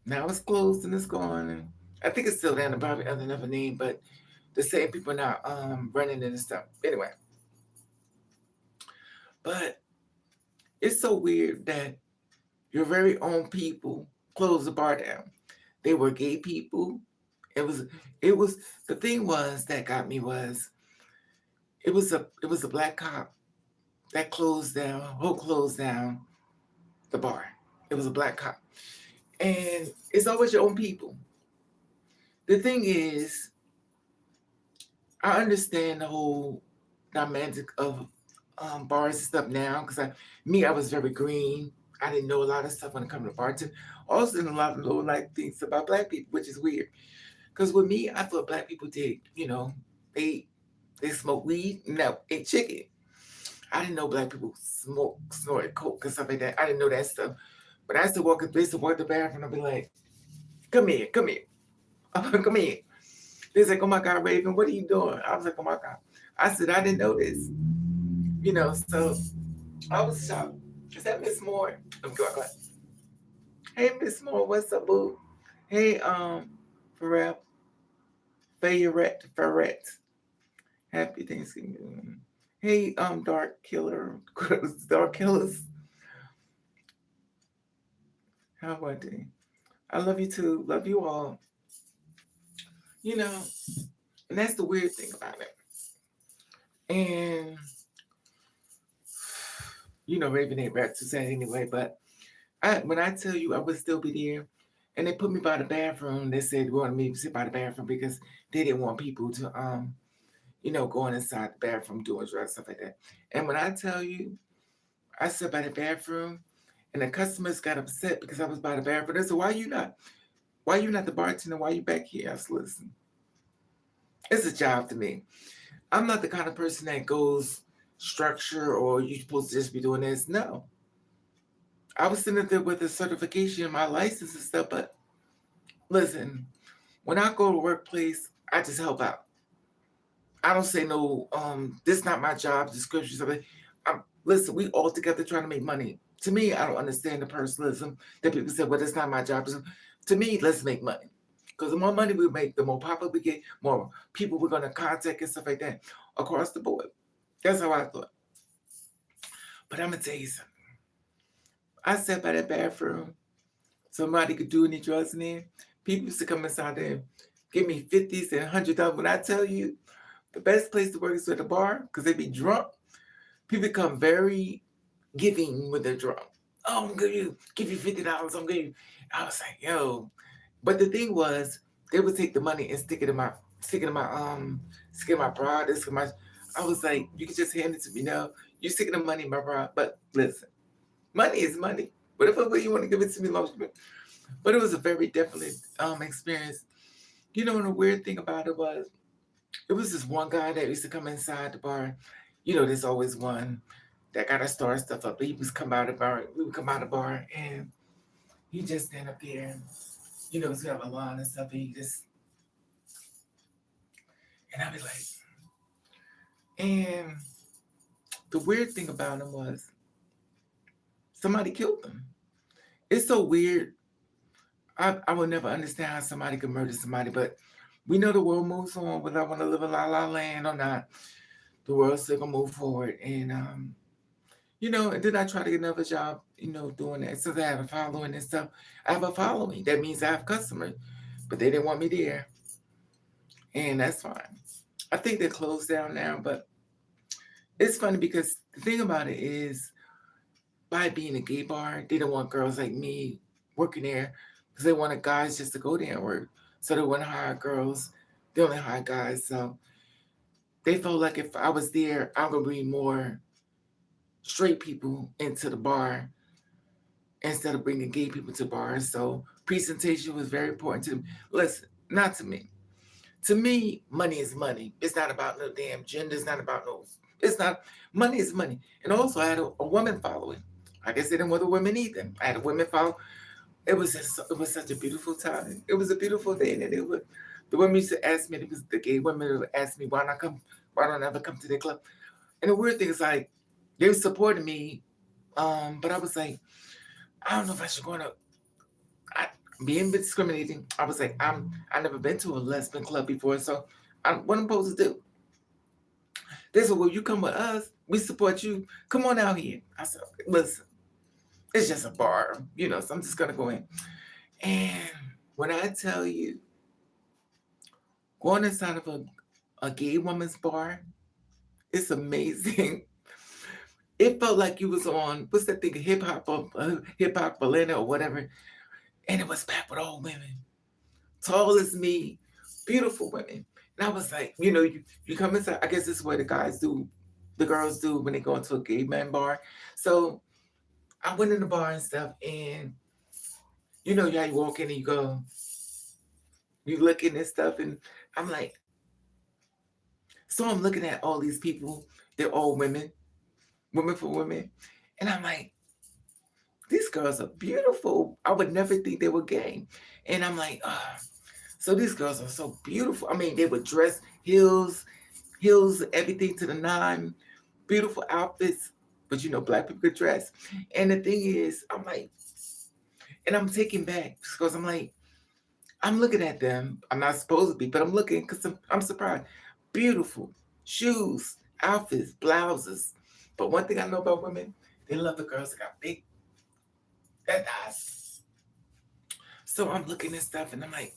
now it's closed and it's gone. And I think it's still down and probably under another name, but the same people now running it and stuff. Anyway, but it's so weird that your very own people closed the bar down. They were gay people. It was it was the thing was that got me was it was a black cop that closed down the bar. It was a black cop. And it's always your own people. The thing is, I understand the whole dynamic of bars and stuff now because I was very green. I didn't know a lot of stuff when it comes to bartending. Also, didn't a lot of know like things about black people, which is weird. Because with me, I thought black people did, they they smoke weed and that ate chicken. I didn't know black people snorted coke and stuff like that. I didn't know that stuff. But they used to walk the bathroom and I'd be like, come here, come here. They're like, oh my God, Raven, what are you doing? I was like, oh my God. I said, I didn't know this. So I was shocked. Is that Miss Moore? I'm going. Hey, Miss Moore, what's up, boo? Hey, Pharrell, Ferret. Happy Thanksgiving. Hey, Dark Killer, Dark Killers. How about you? I love you too. Love you all. You know, and that's the weird thing about it. And Raven ain't rap to say anyway, but when I tell you I would still be there, and they put me by the bathroom, they said they wanted me to sit by the bathroom because they didn't want people to going inside the bathroom doing drugs, stuff like that. And when I tell you, I sat by the bathroom and the customers got upset because I was by the bathroom. They said, why you not the bartender? Why you back here? I said, listen, it's a job to me. I'm not the kind of person that goes structure or you're supposed to just be doing this. No. I was sitting there with a certification and my license and stuff, but listen, when I go to workplace, I just help out. I don't say no, this is not my job description. Something. Listen, we all together trying to make money. To me, I don't understand the personalism that people say, well, that's not my job. To me, let's make money. Because the more money we make, the more popular we get, more people we're going to contact and stuff like that across the board. That's how I thought. But I'm going to tell you something. I sat by that bathroom. Somebody could do any drugs in there. People used to come inside there, give me 50s and $100. When I tell you, the best place to work is at the bar because they be drunk. People become very giving when they're drunk. Oh, I'm gonna give you $50. I'm gonna. I was like, yo. But the thing was, they would take the money and stick it in my bra. I was like, you can just hand it to me now. You stick the money in my bra. But listen, money is money. Whatever way you want to give it to me, but it was a very definite experience. And the weird thing about it was this one guy that used to come inside the bar. There's always one that got to start stuff up. He was come out of the bar. We would come out of the bar and he just stand up there and, he's got a line and stuff. And I'd be like, and the weird thing about him was somebody killed him. It's so weird. I will never understand how somebody could murder somebody, but we know the world moves on, whether I want to live in la la land or not. The world's still gonna move forward. And and then I try to get another job, doing that. So I have a following and stuff. I have a following. That means I have customers. But they didn't want me there. And that's fine. I think they're closed down now, but it's funny because the thing about it is by being a gay bar, they don't want girls like me working there because they wanted guys just to go there and work. So they wouldn't hire girls. They only hire guys. So they felt like if I was there, I'm going to bring more straight people into the bar instead of bringing gay people to bars. So presentation was very important to them. Listen, Not to me. To me, money is money. It's not about no damn gender. It's not about no. It's not. Money is money. And also, I had a woman following. I guess they didn't want the women either. I had a women follow. It was such a beautiful time. It was a beautiful day, and it would. The women used to ask me. It was the gay women would ask me why not come. Why don't I ever come to their club? And the weird thing is like they were supporting me, but I was like, I don't know if I should go on a. I, being discriminating, I was like, I never been to a lesbian club before, so what I'm supposed to do? They said, well, you come with us, we support you. Come on out here. I said, okay, listen, it's just a bar, so I'm just gonna go in. And when I tell you, going inside of a gay woman's bar, it's amazing. It felt like you was on what's that thing, hip hop Atlanta or whatever, and it was packed with old women, tall as me, beautiful women. And I was like, you come inside. I guess this is what the girls do when they go into a gay man bar. So I went in the bar and stuff, and how you walk in and you looking and stuff, and I'm like, so I'm looking at all these people. They're all women, women for women, and I'm like, these girls are beautiful. I would never think they were gay, and I'm like, so these girls are so beautiful. I mean, they would dress heels, everything to the nine, beautiful outfits. But black people could dress. And the thing is, I'm like, and I'm taken back because I'm like, I'm looking at them. I'm not supposed to be, but I'm looking because I'm surprised. Beautiful shoes, outfits, blouses. But one thing I know about women, they love the girls that got big thighs. So I'm looking at stuff and I'm like,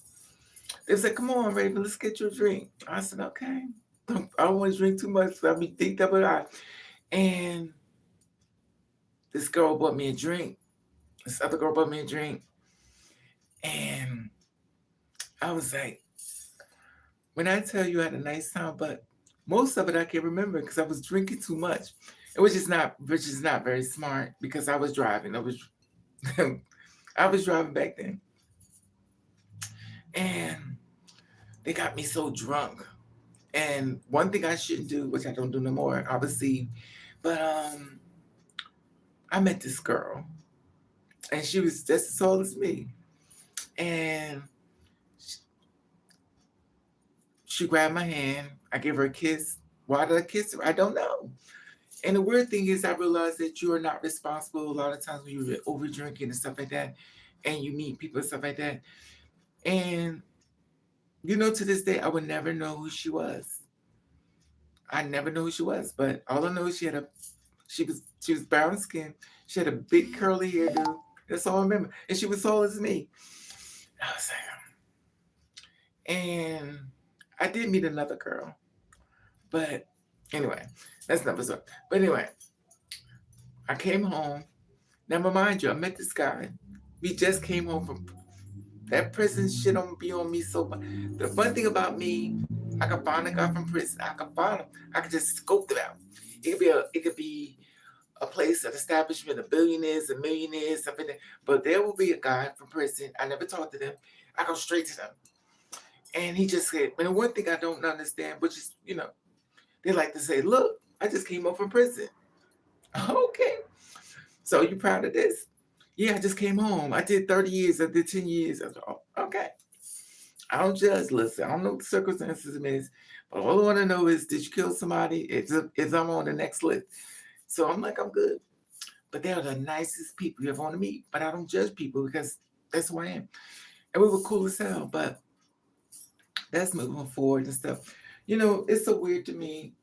they said, come on, Raven, let's get you a drink. I said, okay. I don't want to drink too much, so I'll be deep double eye. And this girl bought me a drink. This other girl bought me a drink. And I was like, when I tell you I had a nice time, but most of it I can't remember because I was drinking too much. Which is not very smart because I was driving. I was driving back then. And they got me so drunk. And one thing I shouldn't do, which I don't do no more, obviously, but I met this girl, and she was just as tall as me, and she grabbed my hand. I gave her a kiss. Why did I kiss her? I don't know. And the weird thing is, I realized that you are not responsible a lot of times when you're over drinking and stuff like that, and you meet people and stuff like that. And to this day, I would never know who she was. I never knew who she was, but all I know is she was brown skin. She had a big curly hairdo. That's all I remember. And she was tall as me. I was like, and I did meet another girl. But anyway, that's another story. But anyway, I came home. Now, mind you, I met this guy. We just came home from that prison shit don't be on me so much. The fun thing about me, I could find a guy from prison. I could find him. I could just scope it out. It could be a place, an establishment of billionaires and millionaires, something like that. But there will be a guy from prison. I never talked to them. I go straight to them. And he just said, and one thing I don't understand, which is, they like to say, look, I just came home from prison. Okay. So you proud of this? Yeah, I just came home. I did 30 years. I did 10 years. I said, oh, okay. I don't judge. Listen, I don't know what the circumstances is, but all I want to know is, did you kill somebody? Is I'm on the next list? So I'm like, I'm good. But they're the nicest people you ever want to meet. But I don't judge people because that's who I am. And we were cool as hell. But that's moving forward and stuff. It's so weird to me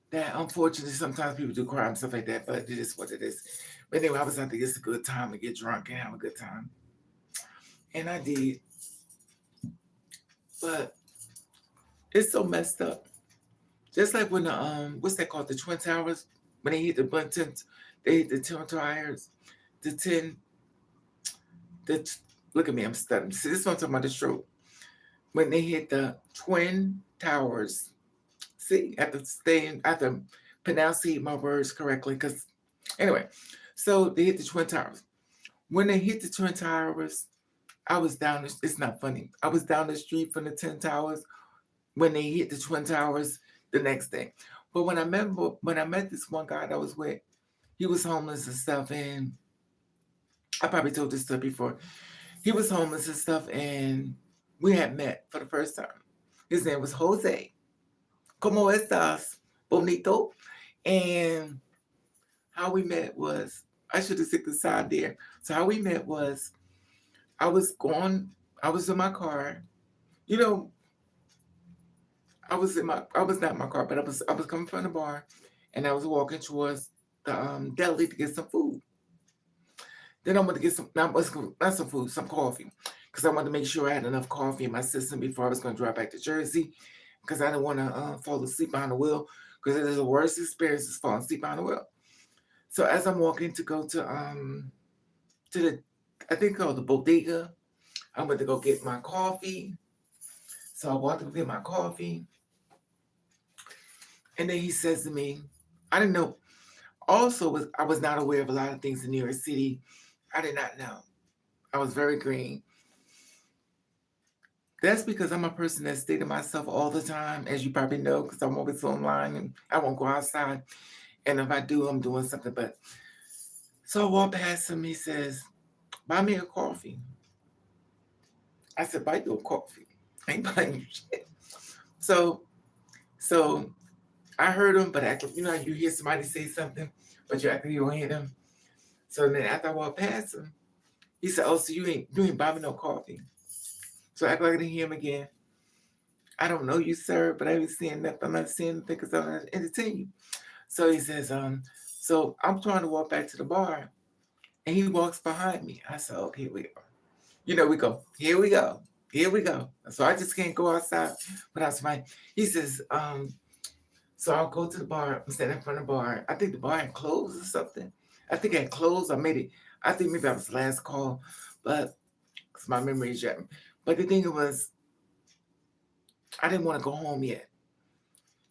that unfortunately sometimes people do crime and stuff like that, but it is what it is. But anyway, I was like, it's a good time to get drunk and have a good time. And I did. But it's so messed up. Just like when what's that called? The Twin Towers, when they hit the buttons, they hit the Twin Towers, look at me, I'm stuttering. See, this is what I'm talking about, the stroke. When they hit the Twin Towers, see, I have to pronounce my words correctly, because anyway, so they hit the Twin Towers. When they hit the Twin Towers, I was down, it's not funny. I was down the street from the 10 Towers when they hit the Twin Towers the next day. But when I met this one guy that I was with, he was homeless and stuff. And I probably told this story before. He was homeless and stuff. And we had met for the first time. His name was Jose. ¿Cómo estás, bonito? And how we met was, I should have took the side there. So how we met was, I was going, I was in my car. You know, I was not in my car, but I was coming from the bar, and I was walking towards the deli to get some food. Then I wanted to get some, not some food, some coffee, because I wanted to make sure I had enough coffee in my system before I was going to drive back to Jersey, because I didn't want to fall asleep behind the wheel, because it is the worst experience is falling asleep behind the wheel. So as I'm walking to go to the, I think called the bodega, I went to go get my coffee. So I walked to go get my coffee. And then he says to me, I didn't know. Also, I was not aware of a lot of things in New York City. I did not know. I was very green. That's because I'm a person that stay to myself all the time, as you probably know, because I'm always online and I won't go outside. And if I do, I'm doing something. But so I walk past him. He says, buy me a coffee. I said, buy you a coffee. I ain't buying you shit. So I heard him, but you know, you hear somebody say something, but you act like you don't hear them. So then after I walked past him, he said, oh, so you ain't buy me no coffee. So I act like I didn't hear him again. I don't know you, sir, but I ain't seeing nothing. I'm not seeing anything because I'm not entertaining you. So he says, so I'm trying to walk back to the bar, and he walks behind me. I said, okay, here we go. You know, we go, here we go. Here we go. So I just can't go outside without somebody. He says, so I'll go to the bar. I'm standing in front of the bar. I think the bar had closed or something. I think it had closed. I think maybe I was the last call, but because my memory is yet. But the thing was, I didn't want to go home yet.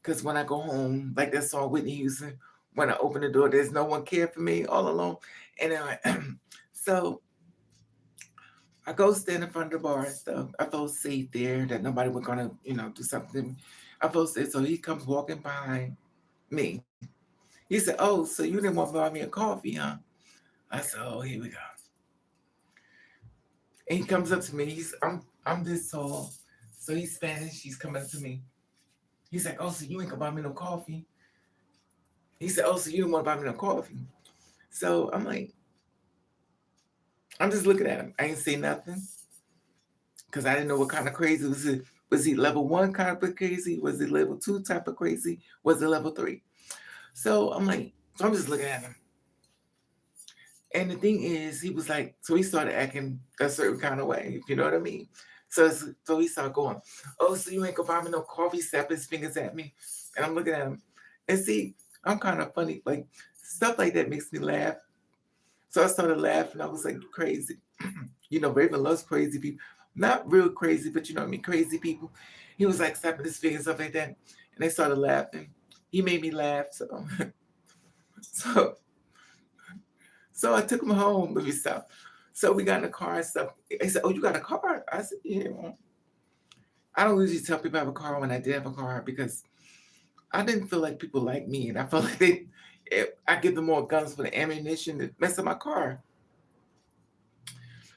Because when I go home, like that song Whitney Houston, when I open the door, there's no one care for me all alone. And so I go stand in front of the bar and stuff. I felt safe there that nobody was gonna, do something. I felt safe. So he comes walking behind me. He said, oh, so you didn't want to buy me a coffee, huh? I said, oh, here we go. And he comes up to me. I'm this tall. So he's Spanish. He's coming up to me. He's like, oh, so you ain't gonna buy me no coffee? He said, oh, so you don't want to buy me no coffee? So I'm like, I'm just looking at him. I ain't say nothing because I didn't know what kind of crazy was it. Was he level 1 kind of crazy? Was it level 2 type of crazy? Was it level 3? So I'm like, so I'm just looking at him. And the thing is, he was like, so he started acting a certain kind of way, if you know what I mean. So he started going, oh, so you ain't gonna buy me no coffee, snap his fingers at me. And I'm looking at him. And see, I'm kind of funny. Like, stuff like that makes me laugh. So I started laughing. I was like, crazy. Raven loves crazy people. Not real crazy, but you know what I mean, crazy people. He was like snapping his fingers, stuff like that. And they started laughing. He made me laugh. So I took him home with me stuff. So we got in the car and stuff. He said, oh, you got a car? I said, yeah. Well, I don't usually tell people I have a car when I did have a car because I didn't feel like people like me. And I felt like I give them more guns for the ammunition to mess up my car.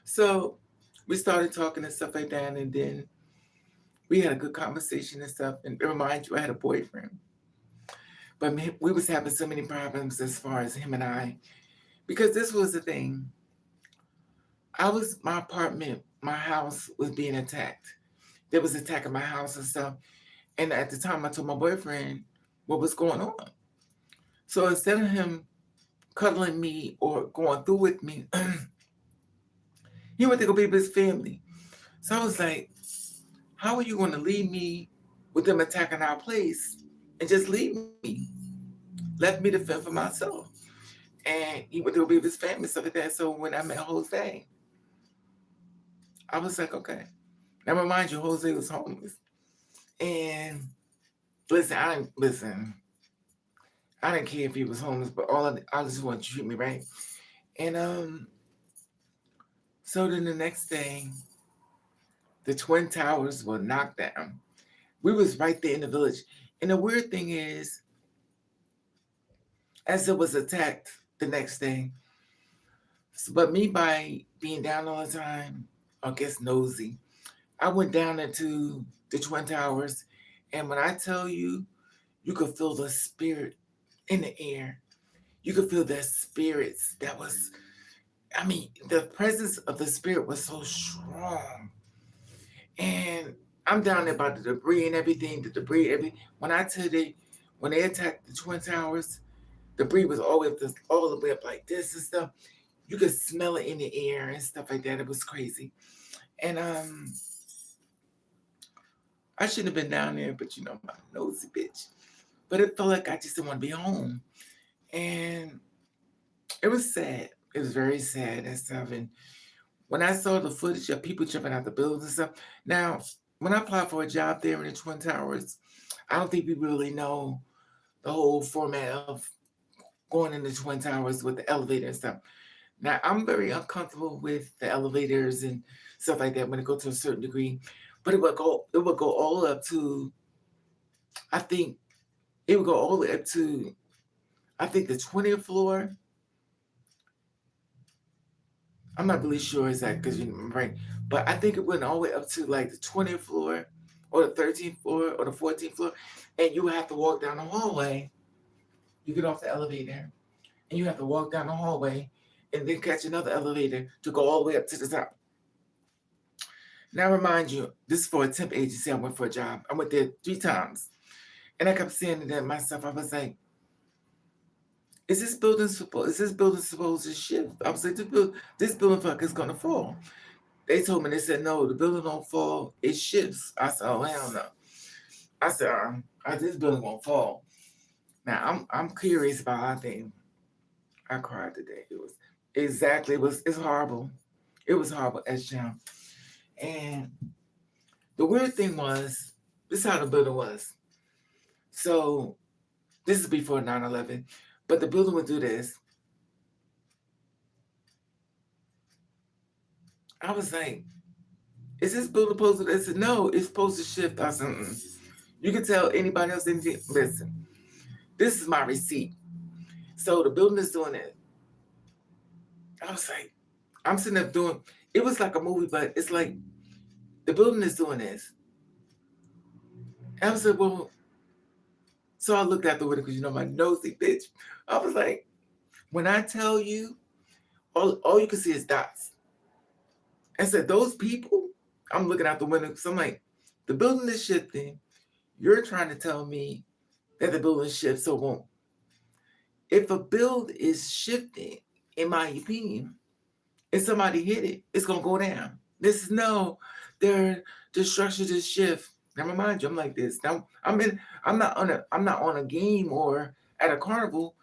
So we started talking and stuff like that. And then we had a good conversation and stuff. And remind you, I had a boyfriend. But we was having so many problems as far as him and I. Because this was the thing. My apartment, my house was being attacked. There was attack in my house and stuff. And at the time, I told my boyfriend what was going on. So instead of him cuddling me or going through with me, he went to go be with his family. So I was like, how are you going to leave me with them attacking our place and just leave me? Left me to fend for myself. And he went to go be with his family, stuff like that. So when I met Jose, I was like, okay. Now remind you, Jose was homeless. And I didn't care if he was homeless, but I just wanted to treat me right. And So then the next day, the Twin Towers were knocked down. We was right there in the village. And the weird thing is, as it was attacked the next day, but me by being down all the time, I guess nosy, I went down into the Twin Towers. And when I tell you, you could feel the spirit in the air. You could feel their spirits. That was, I mean, the presence of the spirit was so strong. And I'm down there about the debris and everything, when I tell you, when they attacked the Twin Towers, debris was all the way up like this and stuff. You could smell it in the air and stuff like that. It was crazy. And I shouldn't have been down there, but my nosy bitch. But it felt like I just didn't want to be home. And it was sad. It was very sad and stuff. And when I saw the footage of people jumping out the buildings and stuff, now, when I applied for a job there in the Twin Towers, I don't think people really know the whole format of going in the Twin Towers with the elevator and stuff. Now, I'm very uncomfortable with the elevators and stuff like that when it goes to a certain degree, but it would go all up to, I think, it would go all the way up to, I think, the 20th floor. I'm not really sure exactly because right, but I think it went all the way up to like the 20th floor or the 13th floor or the 14th floor, and you would have to walk down the hallway. You get off the elevator, and you have to walk down the hallway, and then catch another elevator to go all the way up to the top. Now, remind you, this is for a temp agency. I went for a job. I went there 3 times, and I kept saying to myself, I was like, is this building supposed to shift? I was like, this building fuck is gonna fall. They told me, they said, no, the building don't fall, it shifts. I said, oh, hell no. I said, this building won't fall. Now, I'm curious about how thing. I cried today. It's horrible. It was horrible as jump. And the weird thing was, this is how the building was. So, this is before 9/11, but the building would do this. I was like, is this building supposed to? They said, no, it's supposed to shift. I said, you can tell anybody else anything. Listen, this is my receipt. So the building is doing it. I was like, I'm sitting there doing, it was like a movie, but it's like, the building is doing this. And I was like, well, so I looked out the window because my nosy bitch. I was like, when I tell you, all you can see is dots. I said, those people, I'm looking out the window because I'm like, the building is shifting. You're trying to tell me that the building shifts, so it won't. If a build is shifting, in my opinion, if somebody hit it, it's gonna go down. This is no, the structure just shift. Now remind you, I'm like this. Now I'm not on a game or at a carnival,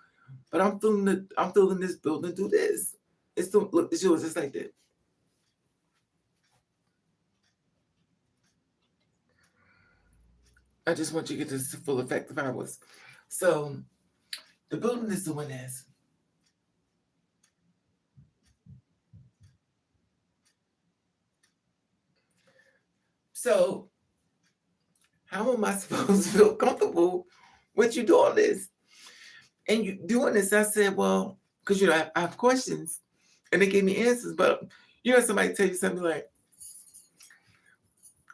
but I'm feeling this building do this. It's yours, it's like that. I just want you to get this full effect of hours. So the building is doing this. So how am I supposed to feel comfortable with you doing this? And you doing this, I said, well, because I have questions, and they gave me answers, but somebody tell you something like,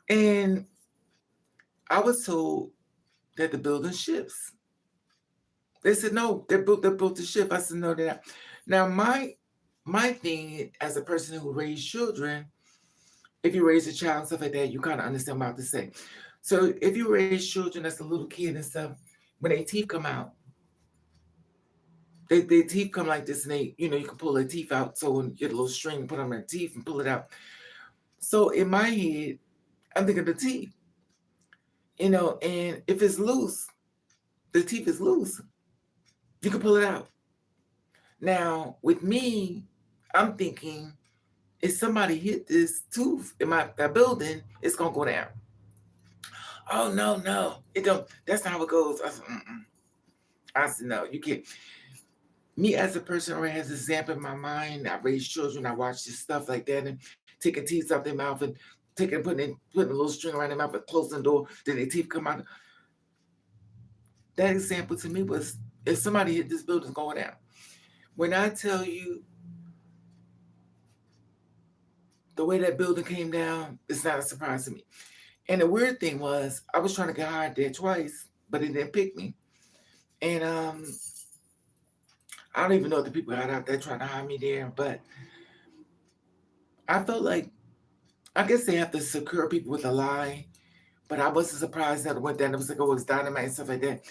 and I was told that the building shifts. They said no, they're built to shift. I said no, they're not. Now my thing as a person who raised children, if you raise a child and stuff like that, you kind of understand what I'm about to say. So if you raise children as a little kid and stuff, when their teeth come out, their teeth come like this, and you can pull their teeth out. So when you get a little string, put on their teeth and pull it out. So in my head, I'm thinking the teeth, and if it's loose, the teeth is loose. You can pull it out. Now, with me, I'm thinking, if somebody hit this tooth in that building, it's gonna go down. Oh no, it don't. That's not how it goes. I said, I said no, you can't. me as a person already has this example in my mind. I raise children, I watch this stuff like that, and taking teeth out their mouth and putting a little string around their mouth and closing the door, then their teeth come out. That example to me was, if somebody hit this building's going down. When I tell you the way that building came down, it's not a surprise to me. And the weird thing was, I was trying to get hired there twice, but it didn't pick me. And I don't even know if the people got out there trying to hire me there, but I felt like, I guess they have to secure people with a lie, but I wasn't surprised that it went down. It was like, oh, it was dynamite and stuff like that.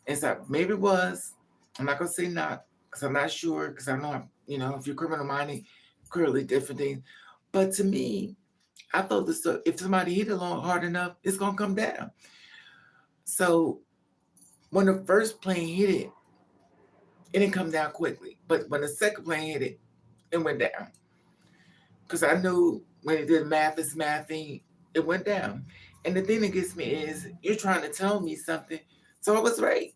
And so maybe it was. I'm not gonna say not, because I'm not sure, because I know, if you're criminal minded, clearly different things. But to me, I thought this, if somebody hit it long hard enough, it's gonna come down. So when the first plane hit it, it didn't come down quickly. But when the second plane hit it, it went down. Because I knew when it did math is mathing, it went down. And the thing that gets me is, you're trying to tell me something, so I was right.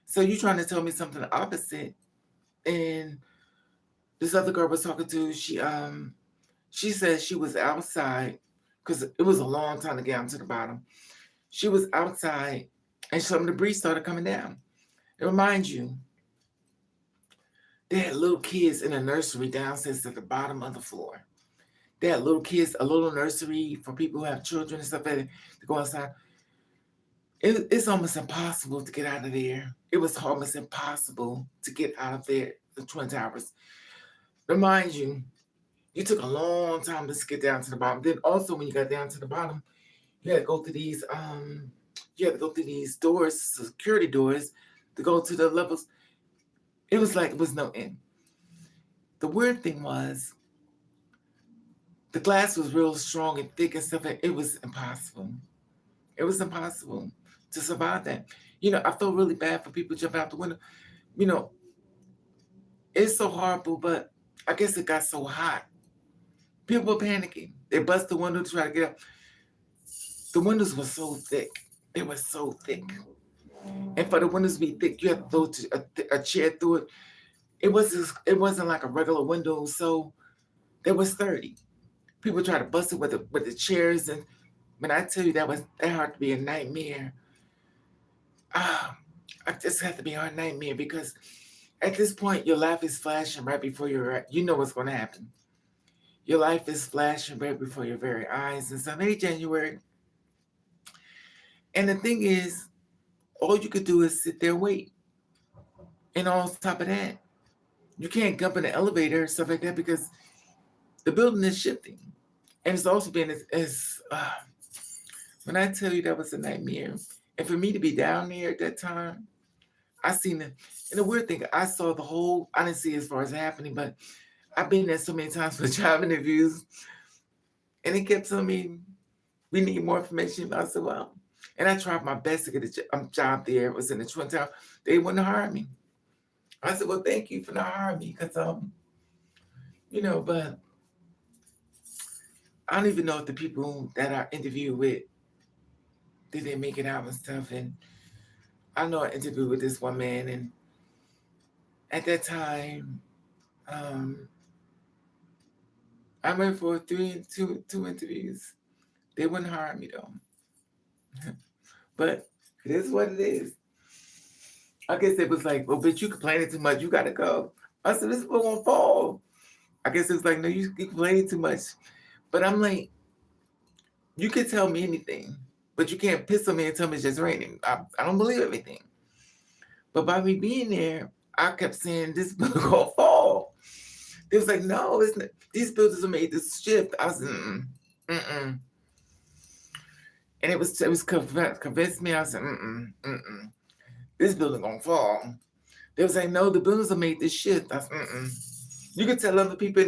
So you're trying to tell me something opposite. And this other girl I was talking to, she said she was outside, because it was a long time to get down to the bottom. She was outside and some debris started coming down. And remind you, they had little kids in a nursery downstairs at the bottom of the floor. They had little kids, a little nursery for people who have children and stuff like that to go outside. It's almost impossible to get out of there. It was almost impossible to get out of there, the Twin Towers. Remind you, you took a long time to get down to the bottom. Then also when you got down to the bottom, you had to go through these doors, security doors, to go to the levels. It was like it was no end. The weird thing was, the glass was real strong and thick and stuff. It was impossible. It was impossible to survive that. I felt really bad for people jumping out the window. You know, it's so horrible, but I guess it got so hot. People were panicking. They bust the window to try to get up. The windows were so thick. They were so thick. And for the windows to be thick, you have to throw a chair through it. It wasn't like a regular window, so they were sturdy. People try to bust it with the chairs, and when I tell you that had to be a nightmare. I just had to be a nightmare, because at this point your life is flashing right before you know what's going to happen. Your life is flashing right before your very eyes. And so, hey, January. And the thing is, all you could do is sit there and wait. And on top of that, you can't jump in the elevator and stuff like that, because the building is shifting. And it's also been when I tell you that was a nightmare. And for me to be down there at that time, I seen it. And the weird thing, I saw I didn't see as far as happening, but I've been there so many times for job interviews. And it kept telling me, we need more information. I said, well, and I tried my best to get a job there. It was in the Twin Tower. They wouldn't hire me. I said, well, thank you for not hiring me, because, but I don't even know if the people that I interviewed with, did they make it out and stuff. And I know I interviewed with this one man, and at that time, I went for two interviews. They wouldn't hire me though. But it is what it is. I guess it was like, well, bitch, you complaining too much. You gotta go. I said, this is gonna fall. I guess it was like, no, you complaining too much. But I'm like, you can tell me anything, but you can't piss on me and tell me it's just raining. I don't believe everything. But by me being there, I kept saying, this building gonna fall. They was like, no, it's not. These buildings are made to shift. I was, mm-mm. And it was convinced me. I said, this building gonna fall. They was like, no, the buildings are made to shift. I said, You can tell other people,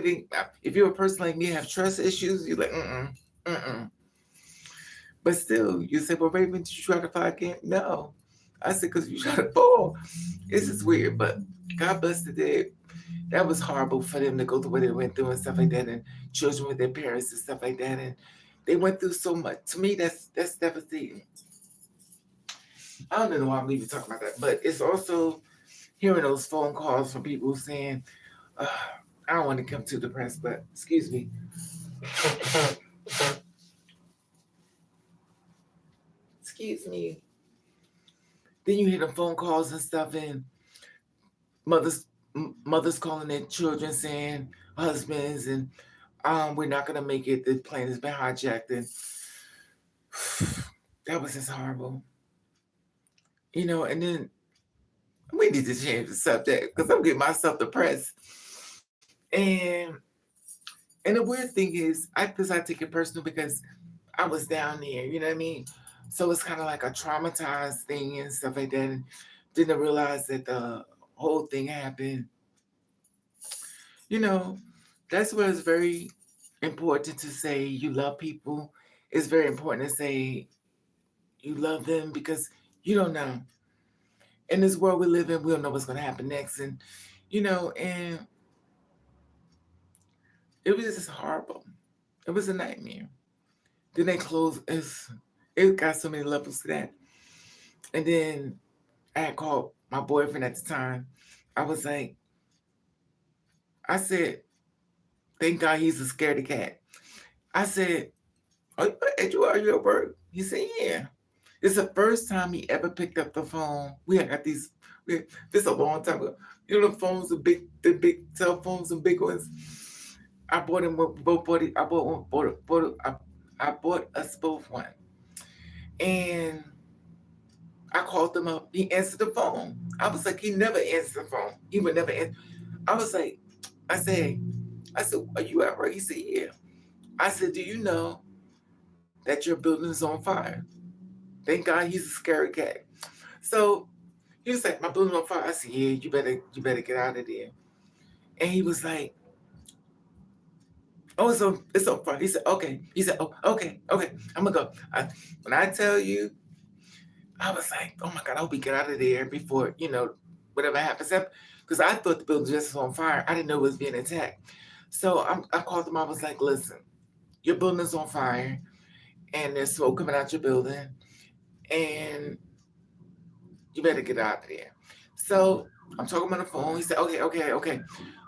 if you're a person like me, have trust issues, you're like, But still, you say, well, Raven, did you try to fight again? No. I said, because you try to fall. It's just weird, but God bless the dead. That was horrible for them to go through what they went through and stuff like that, and children with their parents and stuff like that. And they went through so much. To me, that's devastating. I don't know why I'm even talking about that, but it's also hearing those phone calls from people saying, uh, I don't want to come too depressed, but excuse me. Excuse me. Then you hear the phone calls and stuff, and mothers mothers calling their children saying, husbands, and we're not gonna make it. The plane has been hijacked, and that was just horrible. And then we need to change the subject because I'm getting myself depressed. And the weird thing is, I take it personal because I was down there. You know what I mean? So it's kind of like a traumatized thing and stuff like that. And didn't realize that the whole thing happened. You know, that's where it's very important to say you love people. It's very important to say you love them because you don't know. In this world we live in, we don't know what's going to happen next. And it was just horrible. It was a nightmare. Then they closed. It got so many levels to that. And then I had called my boyfriend at the time. I was like, I said, thank God he's a scaredy cat. I said, are you at work? He said, yeah. It's the first time he ever picked up the phone. We had got these. This a long time ago. The phones, the big cell phones, and big ones. I bought him both. I bought one. I bought us both one, and I called him up. He answered the phone. I was like, he never answered the phone. He would never answer. I was like, I said, are you at work? He said, yeah. I said, do you know that your building is on fire? Thank God he's a scary cat. So he was like, my building's on fire. I said, yeah, you better get out of there. And he was like, oh, it's on fire. He said, okay. He said, oh, okay, I'm gonna go. When I tell you, I was like, oh my God, I hope we get out of there before, whatever happens. Because I thought the building just was on fire. I didn't know it was being attacked. So I called him. I was like, listen, your building is on fire and there's smoke coming out your building and you better get out of there. So I'm talking on the phone. He said, okay.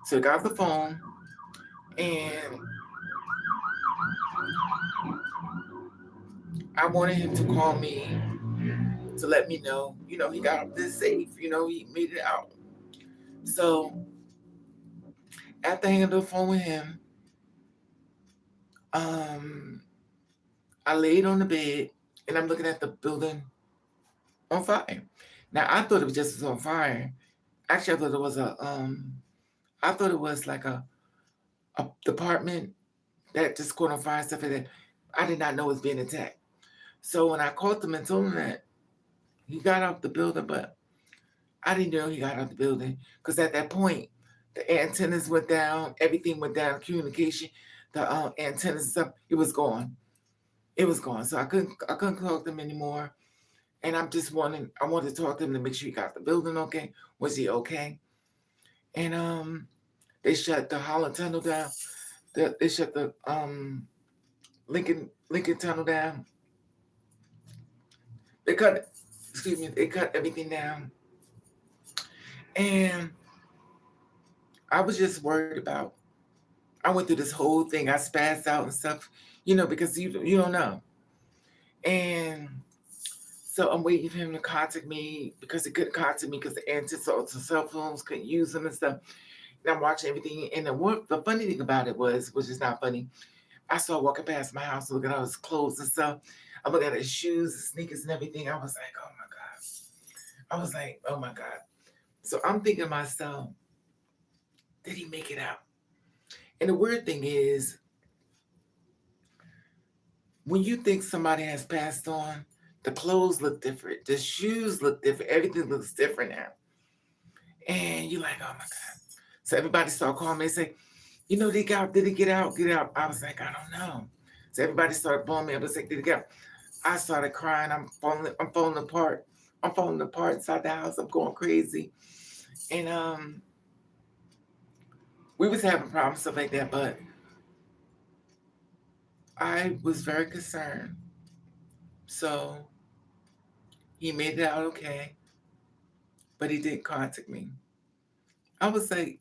So he got off the phone and I wanted him to call me to let me know, he got up there safe, he made it out. So after hanging up the phone with him, I laid on the bed and I'm looking at the building on fire. Now I thought it was just on fire. Actually, I thought it was like a department that just caught on fire and stuff like that. I did not know it was being attacked. So when I called them and told them that he got out the building, but I didn't know he got out the building because at that point the antennas went down, everything went down, communication, the antennas and stuff, it was gone. It was gone. So I couldn't talk to them anymore. And I wanted to talk to him to make sure he got the building okay. Was he okay? And they shut the Holland Tunnel down. They shut the Lincoln Tunnel down. They cut everything down. And I was just worried about. I went through this whole thing. I spazzed out and stuff, because you don't know. And so I'm waiting for him to contact me because he couldn't contact me because the cell phones couldn't use them and stuff. And I'm watching everything. And the funny thing about it was, which is not funny, I saw walking past my house, looking at all his clothes and stuff. I'm looking at his shoes, his sneakers, and everything. I was like, oh my God. I was like, oh my God. So I'm thinking to myself, did he make it out? And the weird thing is, when you think somebody has passed on, the clothes look different, the shoes look different, everything looks different now. And you're like, oh my God. So everybody started calling me and say, did he get out? Did he get out? Get out. I was like, I don't know. So everybody started blowing me up. I was like, did he get out? I started crying. I'm falling apart. I'm falling apart inside the house. I'm going crazy. And we was having problems, stuff like that, but I was very concerned. So he made it out okay. but he didn't contact me. I was like,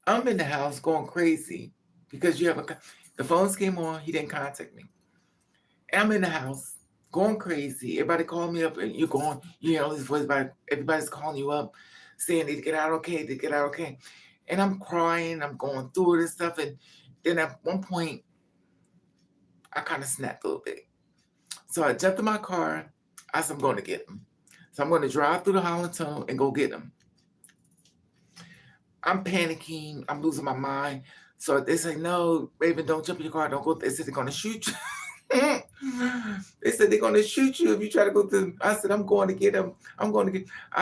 I'm in the house going crazy because the phones came on, he didn't contact me. I'm in the house going crazy. Everybody called me up and you hear all this voice about everybody's calling you up saying they get out okay, they get out okay. And I'm crying, I'm going through it and stuff. And then at one point, I kind of snapped a little bit. So I jumped in my car. I said, I'm going to get him. So I'm going to drive through the Holland Tunnel and go get him. I'm panicking. I'm losing my mind. So they say, no, Raven, don't jump in your car. Don't go. They said they're going to shoot you. They said they're going to shoot you if you try to go through. I said, I'm going to get him. I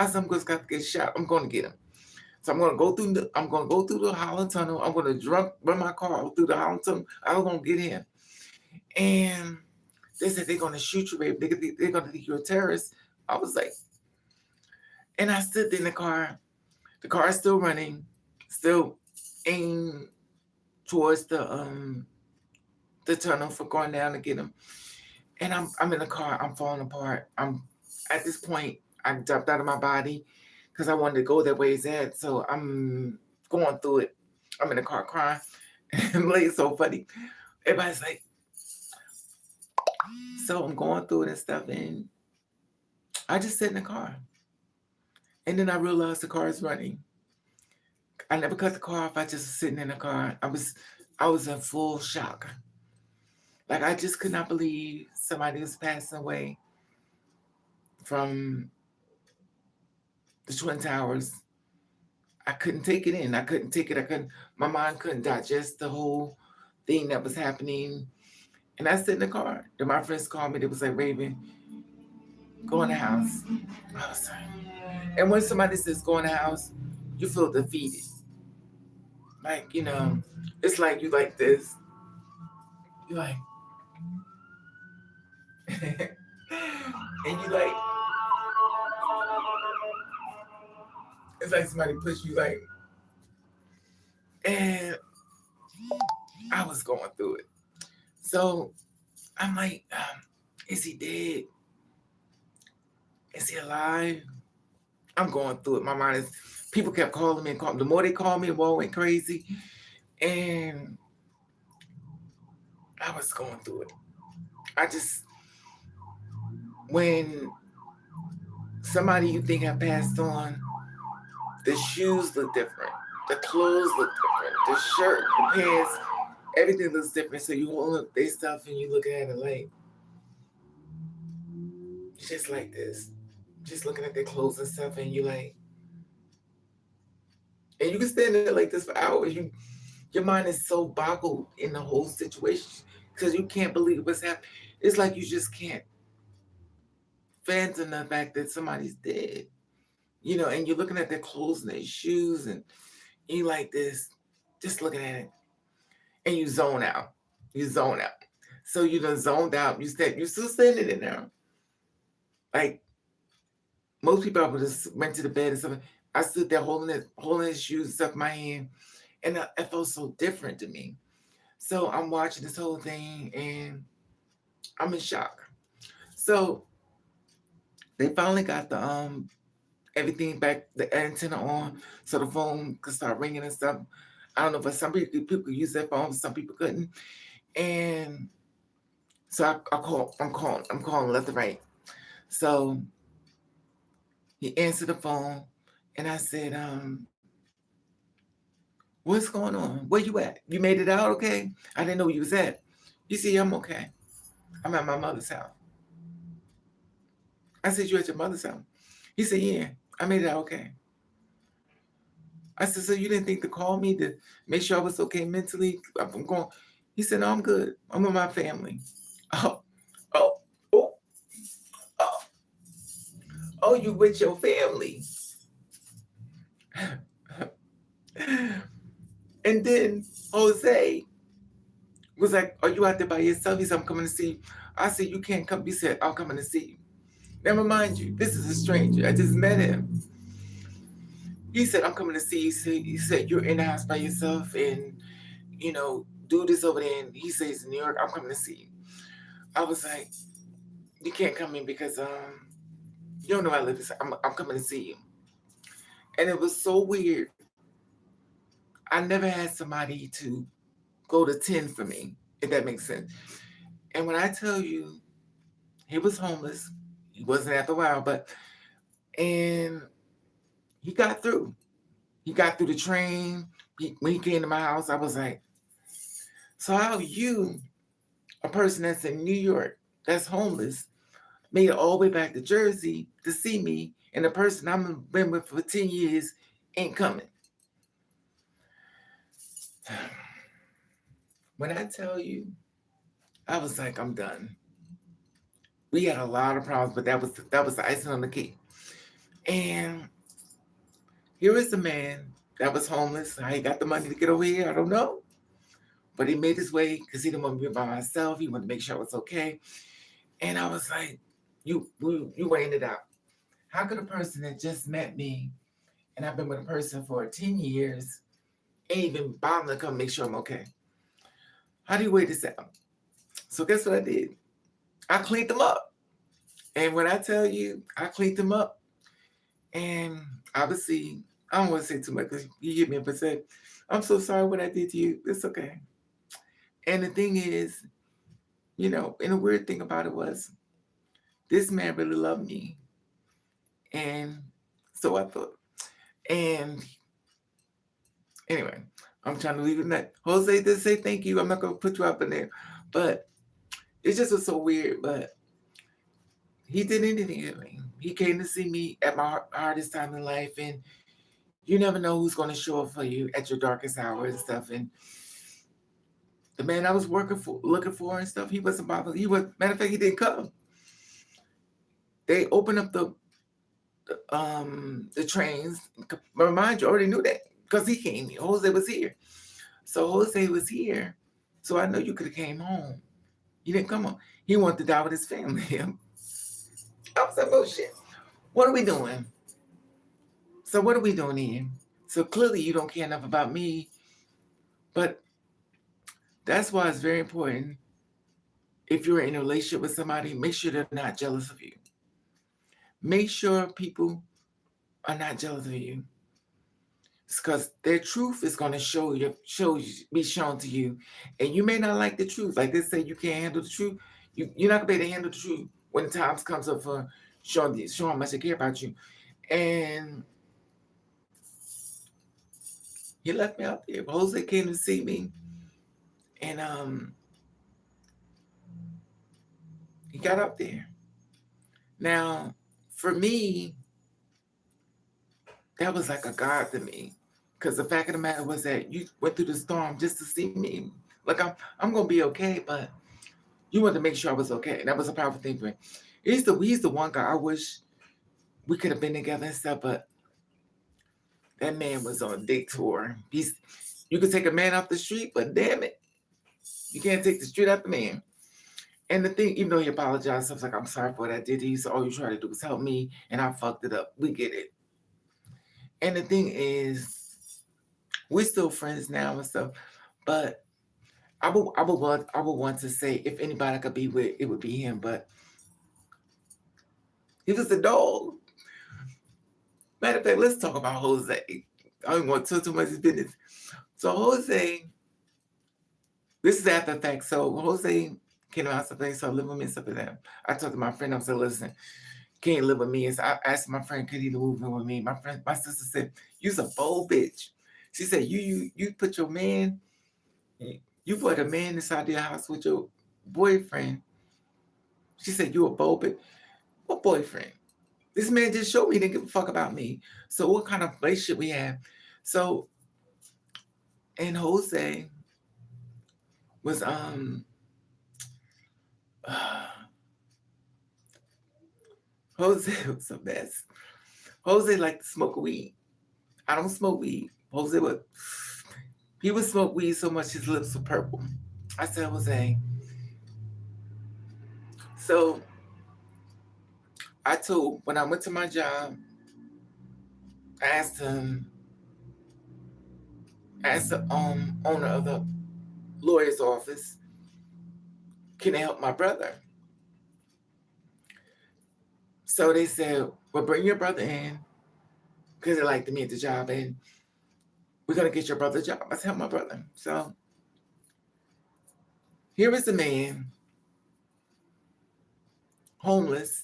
said, I'm just got to get shot. I'm going to get him. So I'm going to go through the Holland Tunnel. I'm going to run my car through the Holland Tunnel. I'm going to get him. And they said they're going to shoot you, Raven. They're going to think you're a terrorist. I was like, and I stood in the car. The car is still running, still aimed towards the tunnel for going down to get him. And I'm in the car. I'm falling apart. I'm at this point. I jumped out of my body because I wanted to go that way he's at. So I'm going through it. I'm in the car crying. And it's so funny. Everybody's like, so I'm going through it and stuff, and I just sit in the car. And then I realized the car is running. I never cut the car off. I just was sitting in the car. I was in full shock. Like I just could not believe somebody was passing away from the Twin Towers. I couldn't take it in. I couldn't take it. My mind couldn't digest the whole thing that was happening. And I sit in the car. Then my friends called me. They was like, Raven, go in the house. I was like, and when somebody says go in the house, you feel defeated. Like, it's like you like this. You like, and you like, it's like somebody push you like, and I was going through it. So I'm like, is he dead? Is he alive? I'm going through it. My mind is, people kept calling me and calling. The more they called me, the more I went crazy. And I was going through it. When somebody you think have passed on, the shoes look different. The clothes look different. The shirt, the pants, everything looks different. So you hold up their stuff and you look at it like, just like this. Just looking at their clothes and stuff, and you like, and you can stand there like this for hours. Your mind is so boggled in the whole situation because you can't believe what's happening. It's like you just can't fathom the fact that somebody's dead. And you're looking at their clothes and their shoes, and you like this, just looking at it, and you zone out. You zone out. So you done zoned out. You're still standing in there. Like most people, I would just went to the bed and stuff. I stood there holding his shoes and stuff in my hand, and it felt so different to me. So I'm watching this whole thing, and I'm in shock. So they finally got the everything back, the antenna on, so the phone could start ringing and stuff. I don't know, but some people could use their phone, some people couldn't. And so I'm calling left and right. So he answered the phone, and I said, what's going on? Where you at? You made it out okay? I didn't know where you was at. You see, I'm okay. I'm at my mother's house. I said, you at your mother's house? He said, yeah, I made it out okay. I said, so you didn't think to call me to make sure I was okay mentally? I'm going. He said, no, I'm good. I'm with my family. Oh, oh, oh, oh. Oh, you with your family. And then Jose was like, are you out there by yourself? He said, I'm coming to see you. I said, you can't come. He said, I'm coming to see you. Never mind you, this is a stranger. I just met him. He said, I'm coming to see you. He said, you're in the house by yourself, and, do this over there. And he says, in New York, I'm coming to see you. I was like, you can't come in because You don't know I live this. I'm coming to see you. And it was so weird. I never had somebody to go to 10 for me, if that makes sense. And when I tell you, he was homeless. He wasn't after a while, but and he got through. He got through the train. When he came to my house, I was like, so how you, a person that's in New York, that's homeless, made it all the way back to Jersey to see me, and the person I've been with for 10 years ain't coming. When I tell you, I was like, I'm done. We had a lot of problems, but that was the icing on the cake. And here is a man that was homeless. How he got the money to get over here, I don't know. But he made his way because he didn't want to be by myself. He wanted to make sure I was okay. And I was like, you weighing it out. How could a person that just met me and I've been with a person for 10 years ain't even bother to come make sure I'm okay? How do you weigh this out? So guess what I did? I cleaned them up. And when I tell you, I cleaned them up. And obviously, I don't want to say too much because you hit me up and said, I'm so sorry what I did to you. It's okay. And the thing is, and the weird thing about it was, this man really loved me. And so I thought. And anyway, I'm trying to leave it at that. Jose did say thank you. I'm not going to put you up in there. But it just was so weird. But he did anything to me. He came to see me at my hardest time in life. And you never know who's going to show up for you at your darkest hour and stuff. And the man I was looking for and stuff, he wasn't bothered. Matter of fact, he didn't come. They opened up the trains. But mind you, I already knew that because he came here. Jose was here. So Jose was here. So I know you could have came home. He didn't come home. He wanted to die with his family. I was like, bullshit. What are we doing? So what are we doing here? So clearly you don't care enough about me. But that's why it's very important. If you're in a relationship with somebody, make sure they're not jealous of you. Make sure people are not jealous of you. Because their truth is going to be shown to you. And you may not like the truth. Like they say, you can't handle the truth. You're not going to be able to handle the truth when the times comes up for showing how much they care about you. And he left me out there. Jose came to see me. And he got up there. Now, for me, that was like a God to me. Because the fact of the matter was that you went through the storm just to see me. Like, I'm going to be okay, but you wanted to make sure I was okay. And that was a powerful thing for me. He's the one guy I wish we could have been together and stuff, but that man was on a big tour. You could take a man off the street, but damn it, you can't take the street out the man. And the thing, even though he apologized, I was like, I'm sorry for what I did. He said, all you tried to do was help me, and I fucked it up. We get it. And the thing is, we're still friends now and stuff, but I would want to say if anybody I could be with, it would be him. But he was a dog. Matter of fact, let's talk about Jose. I don't want to tell too much his business. So Jose, this is after the fact. So Jose came out something, so live with me and stuff like that. I talked to my friend. I said, listen, can't live with me. And so I asked my friend, could he move in with me? My sister said, you's a bold bitch. She said, you put your man, you put a man inside your house with your boyfriend. She said, you a bold bitch. What boyfriend? This man just showed me he didn't give a fuck about me. So what kind of relationship we have? So, and Jose was Jose was a mess. Jose liked to smoke weed. I don't smoke weed. He would smoke weed so much his lips were purple. I said, Jose. So when I went to my job, I asked the owner of the lawyer's office, can I help my brother? So they said, well, bring your brother in because they liked me at the job, and we're going to get your brother a job. I said, my brother. So here is the man, homeless.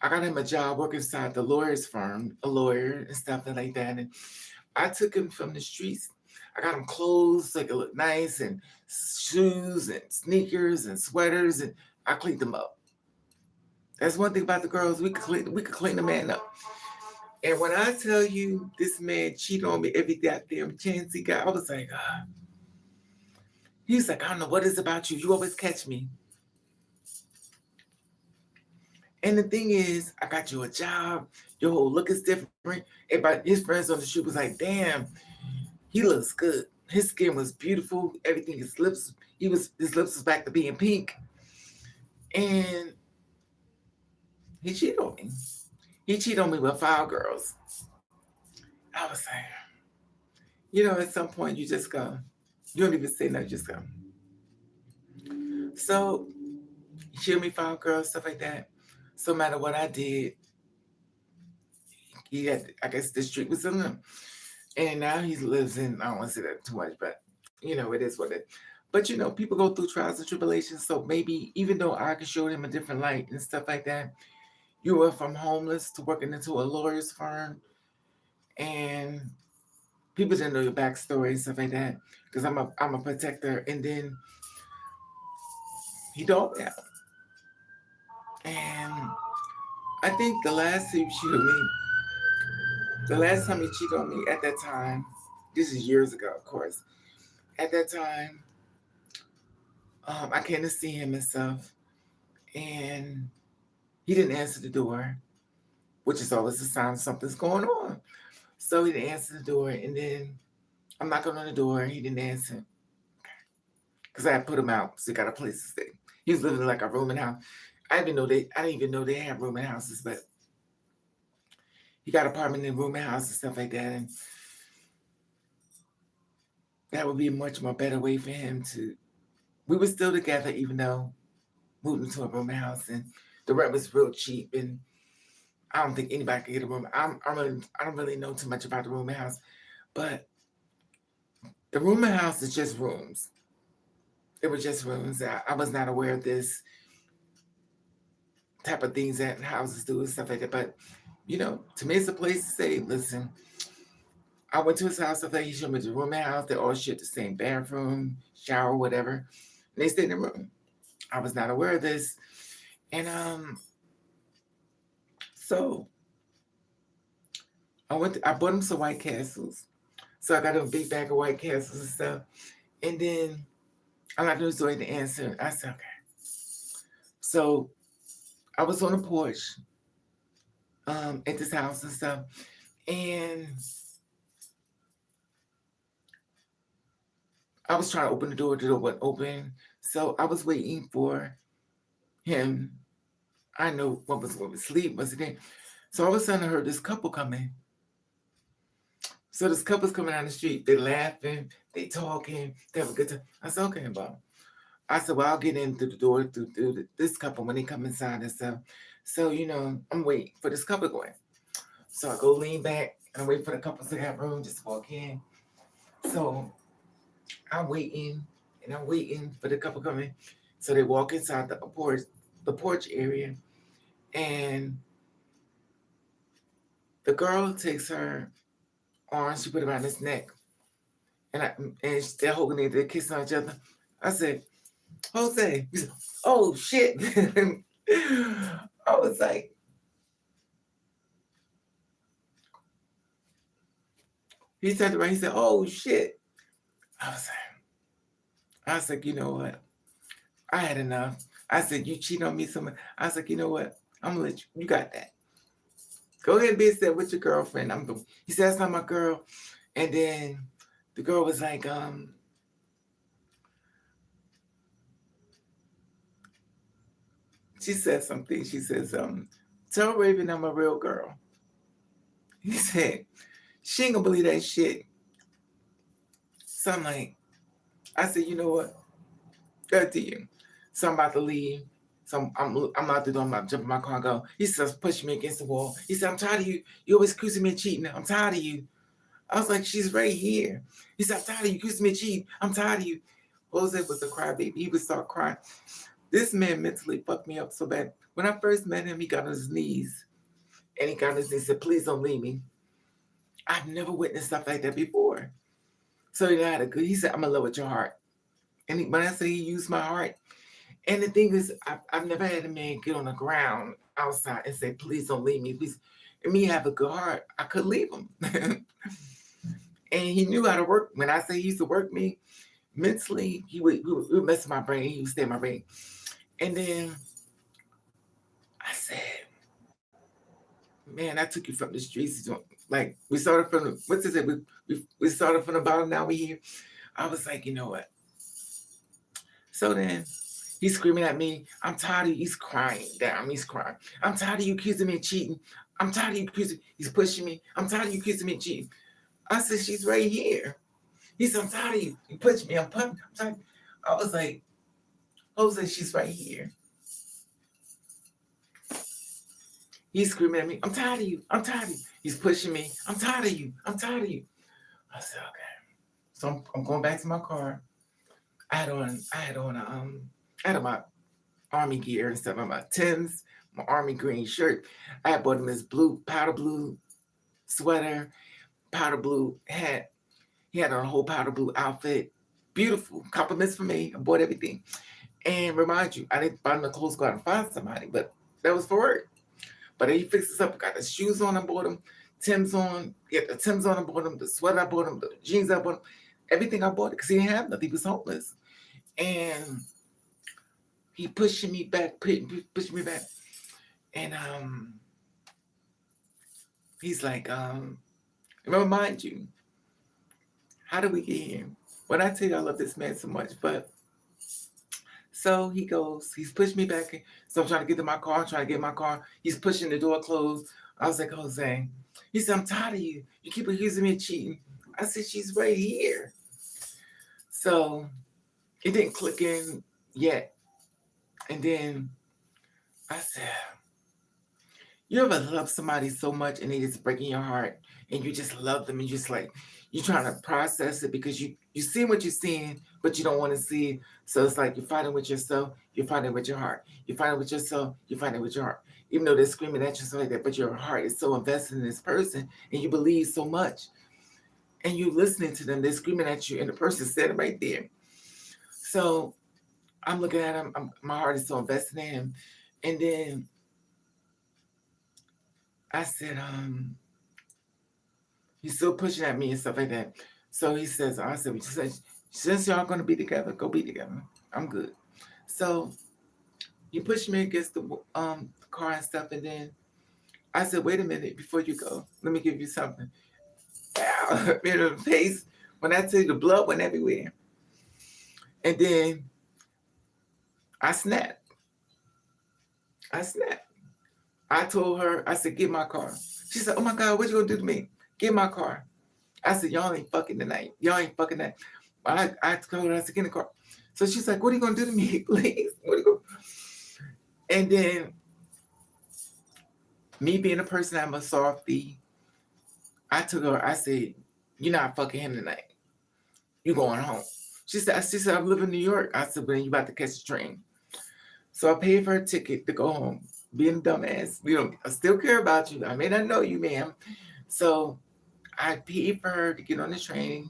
I got him a job working inside the lawyer's firm, a lawyer and stuff like that. And I took him from the streets. I got him clothes so he could look nice, and shoes and sneakers and sweaters, and I cleaned them up. That's one thing about the girls. We could clean the man up. And when I tell you this man cheated on me every goddamn chance he got, I was like, he's like, I don't know what is about you. You always catch me. And the thing is, I got you a job. Your whole look is different. Everybody, his friends on the street was like, damn, he looks good. His skin was beautiful. Everything, his lips was back to being pink. And he cheated on me. He cheated on me with 5 girls. I was like, at some point you just go. You don't even say no, just go. So he cheated me 5 girls, stuff like that. So no matter what I did, he had, I guess the street was in him. And now he lives in, I don't want to say that too much, but it is what it is. But people go through trials and tribulations. So maybe even though I could show him a different light and stuff like that, you went from homeless to working into a lawyer's firm, and people didn't know your backstory and stuff like that, because I'm a protector. And then he don't now. And I think the last time he cheated on me at that time, this is years ago, of course. At that time, I came to see him and stuff, and he didn't answer the door, which is always a sign something's going on. So he didn't answer the door, and then I'm knocking on the door, and he didn't answer, because I had put him out, so he got a place to stay. He was living in like a rooming house. I didn't even know they had rooming houses, but he got an apartment in rooming house and stuff like that, and that would be a much more better way for him to. We were still together, even though moved into a rooming house, and the rent was real cheap, and I don't think anybody could get a room. I don't really know too much about the rooming house, but the rooming house is just rooms. It was just rooms. I was not aware of this type of things that houses do and stuff like that. But to me, it's a place to say, listen, I went to his house, stuff like he showed me the rooming house. They all share the same bathroom, shower, whatever. And they stayed in the room. I was not aware of this. And so I bought him some White Castles. So I got him a big bag of White Castles and stuff. And then I'm not going to wait to answer. I said, okay. So I was on the porch at this house and stuff. And I was trying to open the door wasn't open. So I was waiting for him. I know what was sleep, was it there? So all of a sudden I heard this couple coming. So this couple's coming down the street. They laughing, they talking, they have a good time. I said, okay, Bob. I said, well, I'll get in through the door through this couple when they come inside and stuff. So, I'm waiting for this couple going. So I go lean back and wait for the couple to have room just to walk in. So I'm waiting for the couple coming. So they walk inside the porch area, and the girl takes her arm, she put it around his neck, and they're holding it, they're kissing each other. I said, Jose, he said, oh shit. I was like, he turned around, he said, oh shit. I was like, you know what? I had enough. I said, you cheat on me so much. I was like, you know what? I'm gonna let you got that. Go ahead and be upset with your girlfriend. He said, that's not my girl. And then the girl was like, she said something. She says, tell Raven I'm a real girl. He said, she ain't gonna believe that shit. So I'm like, I said, you know what? Good to you. So I'm about to leave. So I'm out the door, I'm about to jump in my car and go. He starts pushing me against the wall. He said, I'm tired of you. You always accusing me of cheating. I'm tired of you. I was like, she's right here. He said, I'm tired of you accusing me of cheating. I'm tired of you. Jose was a crybaby. He would start crying. This man mentally fucked me up so bad. When I first met him, he got on his knees. And he got on his knees and said, please don't leave me. I've never witnessed stuff like that before. So he said, I'm in love with your heart. And when I say he used my heart, and the thing is, I've never had a man get on the ground outside and say, please don't leave me. Please. And me have a good heart, I could leave him. And he knew how to work. When I say he used to work me mentally, he would mess with my brain. He would stay in my brain. And then I said, man, I took you from the streets. Like, we started from the, what's it? We started from the bottom, now we here. I was like, you know what? So then he's screaming at me. I'm tired of you. He's crying down. He's crying. I'm tired of you accusing me of cheating. I'm tired of you accusing. He's pushing me. I'm tired of you accusing me of cheating. I said, she's right here. He said, I'm tired of you. You pushed me. I'm tired. I was like, Jose, she's right here. He's screaming at me. I'm tired of you. I'm tired of you. He's pushing me. I'm tired of you. I'm tired of you. I said, okay. So I'm going back to my car. I had on my army gear and stuff. My Timbs, my army green shirt. I had bought him this powder blue sweater, powder blue hat. He had on a whole powder blue outfit. Beautiful. Compliments for me. I bought everything. And remind you, I didn't buy him the clothes, go out and find somebody, but that was for work. But he fixed us up, got the shoes on, I bought him, Tim's on, the Tim's on, I bought him, the sweater I bought him, the jeans I bought him, everything I bought because he didn't have nothing, he was homeless. And he pushing me back, pushing me back. And he's like, remind you, how did we get here? When I tell you I love this man so much, but so he goes, he's pushed me back. So I'm trying to get to my car, trying to get in my car. He's pushing the door closed. I was like, Jose. He said, I'm tired of you. You keep accusing me of cheating. I said, she's right here. So it didn't click in yet. And then I said, you ever love somebody so much and they just breaking your heart and you just love them and you just like, you're trying to process it because you see what you're seeing, but you don't want to see it. So it's like you're fighting with yourself, you're fighting with your heart. You're fighting with yourself, you're fighting with your heart. Even though they're screaming at you something like that, but your heart is so invested in this person and you believe so much. And you're listening to them, they're screaming at you and the person's standing right there. So I'm looking at him, my heart is so invested in him. And then I said, he's still pushing at me and stuff like that. So he says, I said, since y'all gonna be together, go be together. I'm good. So he pushed me against the car and stuff, and then I said, wait a minute, before you go, let me give you something. Ow, in the face. When I tell you the blood went everywhere. And then I snapped. I told her, I said, get my car. She said, oh my God, what you gonna do to me? Get my car. I said, y'all ain't fucking tonight. Y'all ain't fucking that. I told her, I said, get in the car. So she's like, what are you gonna do to me, please? What are you gonna... And then me being a person, I'm a softie. I took her, I said, you're not fucking him tonight. You going home. She said, I live in New York. I said, well, you about to catch the train. So I paid for her ticket to go home. Being a dumbass. I still care about you. I may not know you, ma'am. So I paid for her to get on the train.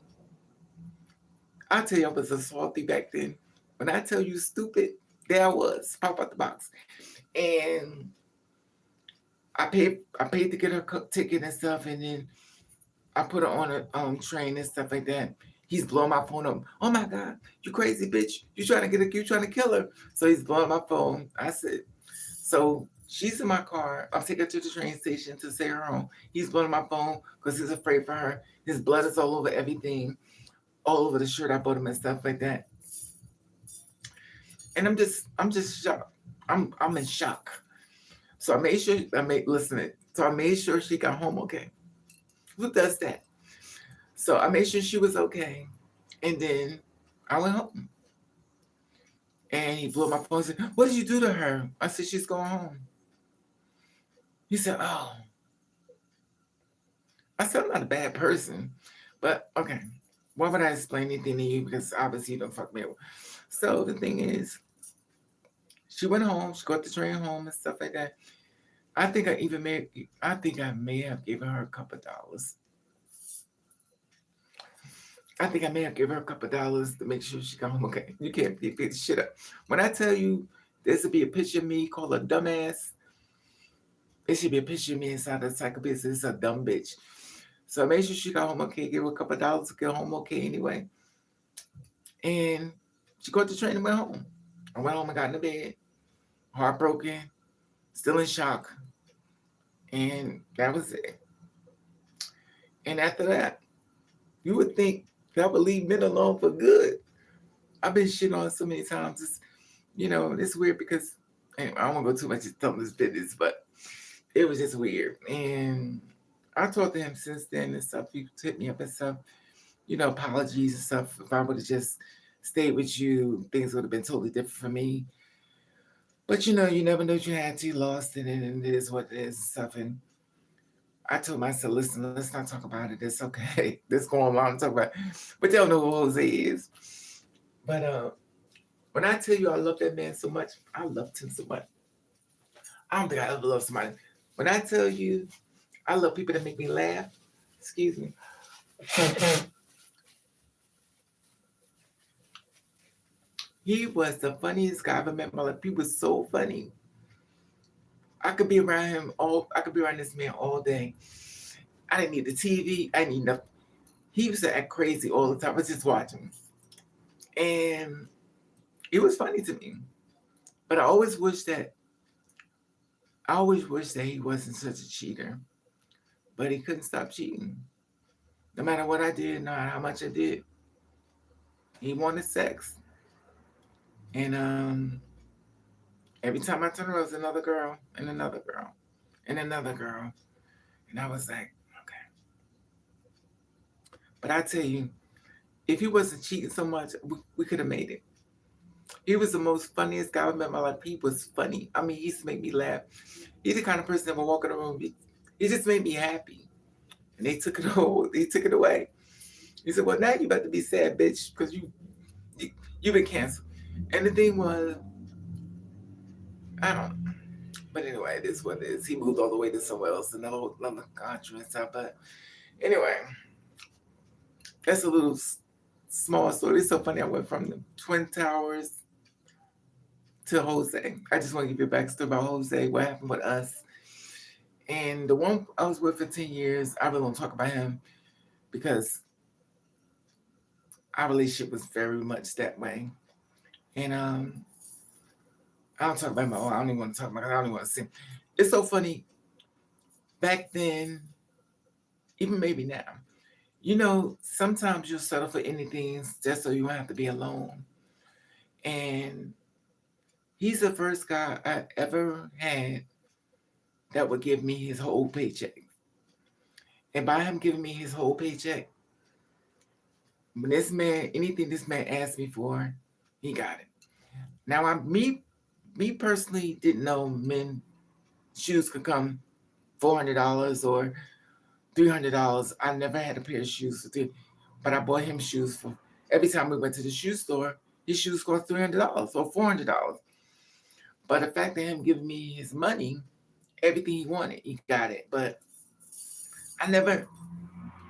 I tell you, I was a softie back then. When I tell you stupid, there I was, pop out the box. And I paid to get her ticket and stuff, and then I put her on a train and stuff like that. He's blowing my phone up. Oh my God, you crazy bitch. You trying to kill her. So he's blowing my phone. I said, so she's in my car. I'm taking her to the train station to take her home. He's blowing my phone because he's afraid for her. His blood is all over everything, all over the shirt I bought him and stuff like that. And I'm just shocked. I'm in shock. So I made sure So I made sure she got home okay. Who does that? So I made sure she was okay. And then I went home. And he blew up my phone and said, "What did you do to her?" I said, "She's going home." He said, "Oh." I said, "I'm not a bad person." But okay. Why would I explain anything to you? Because obviously you don't fuck me over. So the thing is, she went home, she got the train home and stuff like that. I think I may have given her a couple of dollars. I think I may have given her a couple of dollars to make sure she got home okay. You can't pick this shit up. When I tell you there should be a picture of me called a dumbass, it should be a picture of me inside the cycle business. It's a dumb bitch. So I made sure she got home okay, give her a couple of dollars to get home okay anyway. And she got the train and went home. I went home and got in the bed, heartbroken, still in shock. And that was it. And after that, you would think that would leave men alone for good. I've been shit on so many times. It's weird because anyway, I don't want to go too much into telling this business, but it was just weird. And I talked to him since then and stuff. He hit me up and stuff, apologies and stuff. If I would have just stayed with you, things would have been totally different for me. But you never know what you had to, you lost it, and it is what it is and stuff. And I told myself, listen, let's not talk about it. It's okay. Let's go on and talk about it. But they don't know who Jose is. But when I tell you I love that man so much, I loved him so much. I don't think I ever loved somebody. When I tell you I love people that make me laugh, excuse me. He was the funniest guy I ever met in my life. He was so funny. I could be around this man all day. I didn't need the TV. I didn't need nothing. He used to act crazy all the time. I was just watching. And it was funny to me. But I always wish that he wasn't such a cheater. But he couldn't stop cheating. No matter what I did, no matter how much I did, he wanted sex. And every time I turned around, it was another girl and another girl and another girl. And I was like, okay. But I tell you, if he wasn't cheating so much, we could have made it. He was the most funniest guy I met in my life. He was funny. I mean, he used to make me laugh. He's the kind of person that would walk in the room. He just made me happy. And they took it all. They took it away. He said, "Well, now you about to be sad, bitch, because you've been canceled." And the thing was, I don't know. But anyway, it is what it is. He moved all the way to somewhere else, another country and stuff. But anyway, that's a little small story. It's so funny. I went from the Twin Towers to Jose. I just want to give you a backstory about Jose, what happened with us. And the one I was with for 10 years, I really don't talk about him because our relationship was very much that way. And I don't talk about him at all. I don't even want to talk about it. I don't even want to see him. It's so funny. Back then, even maybe now, sometimes you'll settle for anything just so you don't have to be alone. And he's the first guy I ever had that would give me his whole paycheck. And by him giving me his whole paycheck, when anything this man asked me for, he got it. Now, me personally didn't know men shoes could come $400 or $300. I never had a pair of shoes for but I bought him shoes for every time we went to the shoe store. His shoes cost $300 or $400. But the fact that him giving me his money, everything he wanted, he got it. But I never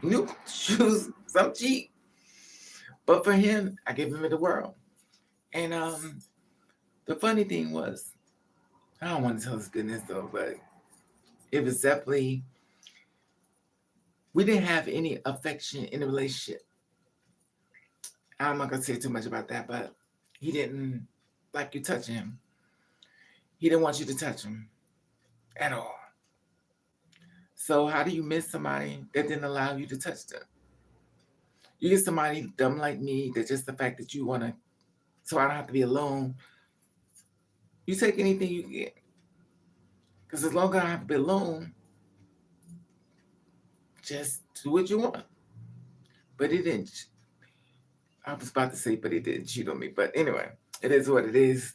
knew shoes some cheap. But for him, I gave him the world. And the funny thing was, I don't want to tell his business though, but it was definitely we didn't have any affection in the relationship. I'm not gonna say too much about that, but he didn't like you touching him. He didn't want you to touch him at all. So how do you miss somebody that didn't allow you to touch them? You get somebody dumb like me that just the fact that you wanna, so I don't have to be alone. You take anything you get, because as long as I have to be alone, just do what you want. But he didn't. I was about to say, but he didn't cheat on me. But anyway, It is what it is.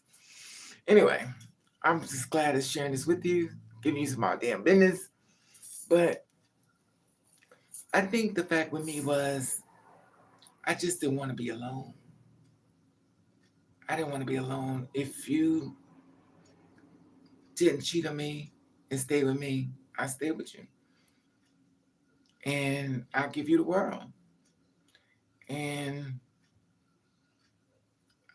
Anyway, I'm just glad to sharing this with you, giving you some more damn business. But I think the fact with me was I just didn't want to be alone. I didn't want to be alone. If you didn't cheat on me and stay with me, I stay with you. And I'll give you the world. And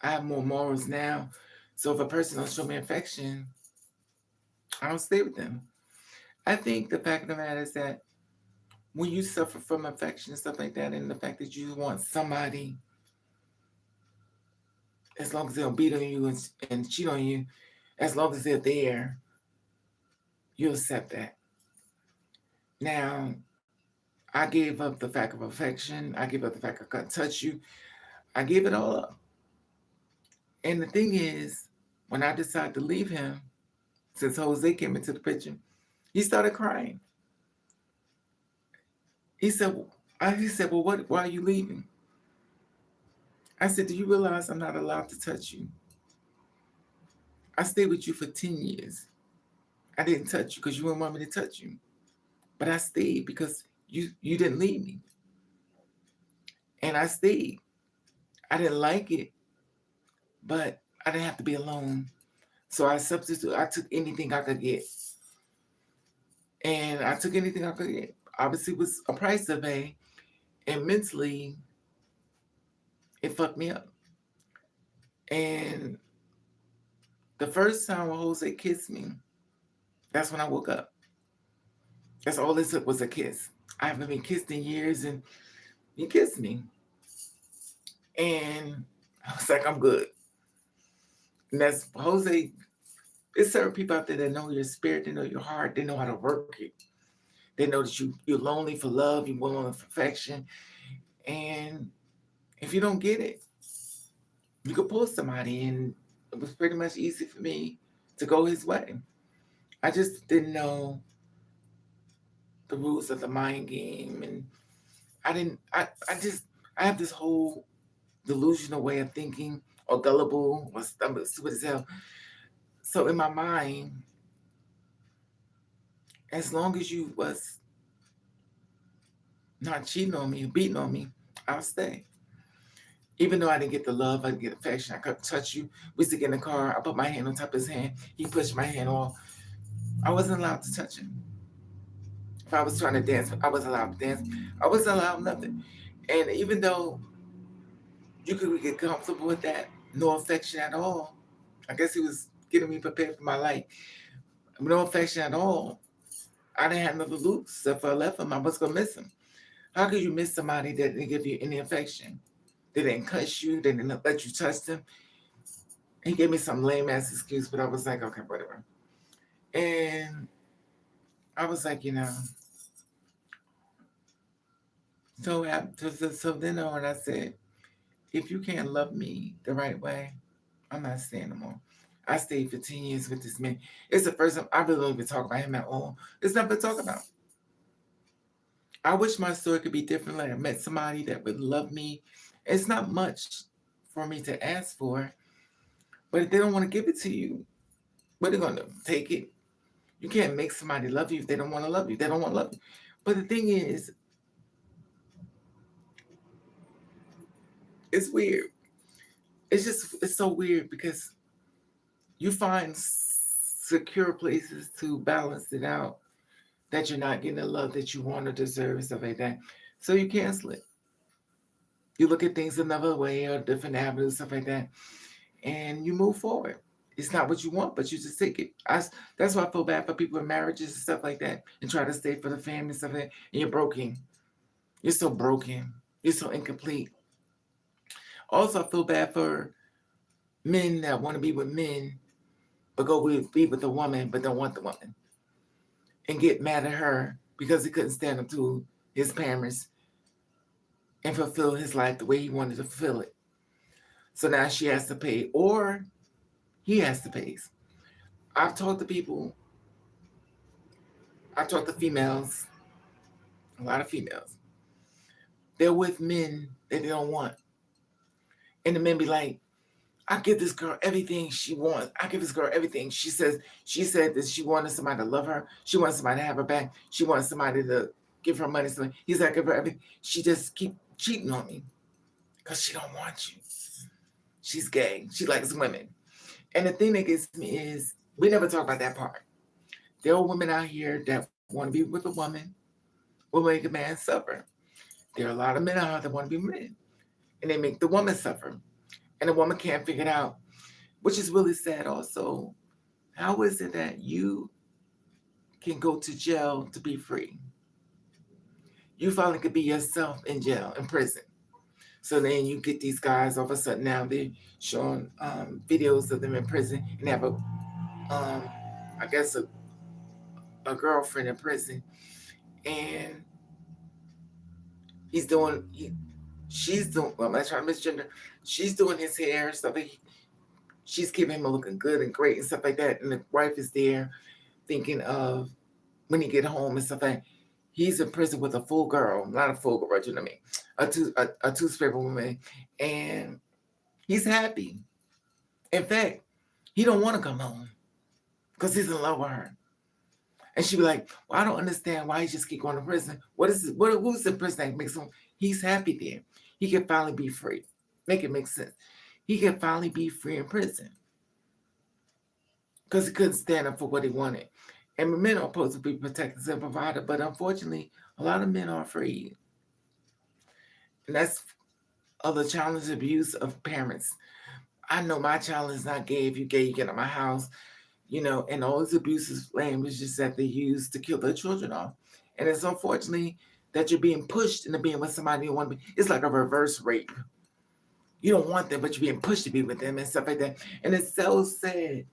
I have more morals now. So if a person don't show me affection, I don't stay with them. I think the fact of the matter is that when you suffer from affection and stuff like that, and the fact that you want somebody, as long as they don't beat on you and cheat on you, as long as they're there, you accept that. Now, I gave up the fact of affection. I gave up the fact I couldn't touch you. I gave it all up. And the thing is, when I decided to leave him, since Jose came into the picture, he started crying. He said, well, why are you leaving? I said, do you realize I'm not allowed to touch you? I stayed with you for 10 years. I didn't touch you because you didn't want me to touch you. But I stayed because you didn't leave me. And I stayed. I didn't like it, but I didn't have to be alone. So I took anything I could get. And I took anything I could get. Obviously, it was a price to pay. And mentally, it fucked me up. And the first time when Jose kissed me, that's when I woke up. That's all it took was a kiss. I haven't been kissed in years, and he kissed me. And I was like, I'm good. And that's Jose. There's certain people out there that know your spirit, they know your heart, they know how to work it. They know that you're lonely for love, you're lonely for affection. And if you don't get it, you could pull somebody. And it was pretty much easy for me to go his way. I just didn't know the rules of the mind game. And I have this whole delusional way of thinking, or gullible, or stupid as hell. So in my mind, as long as you was not cheating on me, beating on me, I'll stay. Even though I didn't get the love, I didn't get affection, I couldn't touch you. We used to get in the car, I put my hand on top of his hand, he pushed my hand off. I wasn't allowed to touch him. If I was trying to dance, I wasn't allowed to dance. I wasn't allowed nothing. And even though you could get comfortable with that, no affection at all, I guess he was getting me prepared for my life. No affection at all. I didn't have another loops. If I left him, I was going to miss him. How could you miss somebody that didn't give you any affection? They didn't cuss you. They didn't let you touch them. He gave me some lame ass excuse, but I was like, okay, whatever. And I was like, so then on, I said, if you can't love me the right way, I'm not staying no more. I stayed 15 years with this man. It's the first time I really don't even talk about him at all. There's nothing to talk about. I wish my story could be different. Like I met somebody that would love me. It's not much for me to ask for, but if they don't want to give it to you, what are they going to take it? You can't make somebody love you if they don't want to love you. They don't want to love you. But the thing is, it's weird. It's so weird because you find secure places to balance it out that you're not getting the love that you want or deserve and stuff like that. So you cancel it. You look at things another way or different avenues, stuff like that, and you move forward. It's not what you want, but you just take it. That's why I feel bad for people in marriages and stuff like that and try to stay for the family and stuff like that. And you're broken. You're so broken. You're so incomplete. Also, I feel bad for men that want to be with men, but be with a woman, but don't want the woman. And get mad at her because he couldn't stand up to his parents and fulfill his life the way he wanted to fulfill it. So now she has to pay, or he has to pay. I've talked to people, I've talked to females, a lot of females. They're with men that they don't want. And the men be like, I give this girl everything she wants. I give this girl everything. She said that she wanted somebody to love her. She wanted somebody to have her back. She wanted somebody to give her money. So he's like, give her everything. She just keep cheating on me because she don't want you. She's gay. She likes women. And the thing that gets me is we never talk about that part. There are women out here that want to be with a woman, will make a man suffer. There are a lot of men out there that want to be with men, and they make the woman suffer. And the woman can't figure it out, which is really sad also. How is it that you can go to jail to be free? You finally could be yourself in jail, in prison. So then you get these guys, all of a sudden now they're showing videos of them in prison and have I guess, a girlfriend in prison. And he's doing, she's doing, well, I'm not trying to misgender, she's doing his hair and stuff. She's keeping him looking good and great and stuff like that. And the wife is there thinking of when he get home and stuff like that. He's in prison with a full girl, not a full girl, you know what I mean? A two-spirit woman. And he's happy. In fact, he don't want to come home because he's in love with her. And she be like, well, I don't understand why he just keep going to prison. What is it? Who's the prison that makes him? He's happy there. He can finally be free. Make it make sense. He can finally be free in prison because he couldn't stand up for what he wanted. And men are supposed to be protectors and provider, but unfortunately, a lot of men are afraid. And that's other challenge abuse of parents. I know my child is not gay. If you gay, you get out of my house. And all these abusive languages that they use to kill their children off. And it's unfortunately that you're being pushed into being with somebody you want to be. It's like a reverse rape. You don't want them, but you're being pushed to be with them and stuff like that. And it's so sad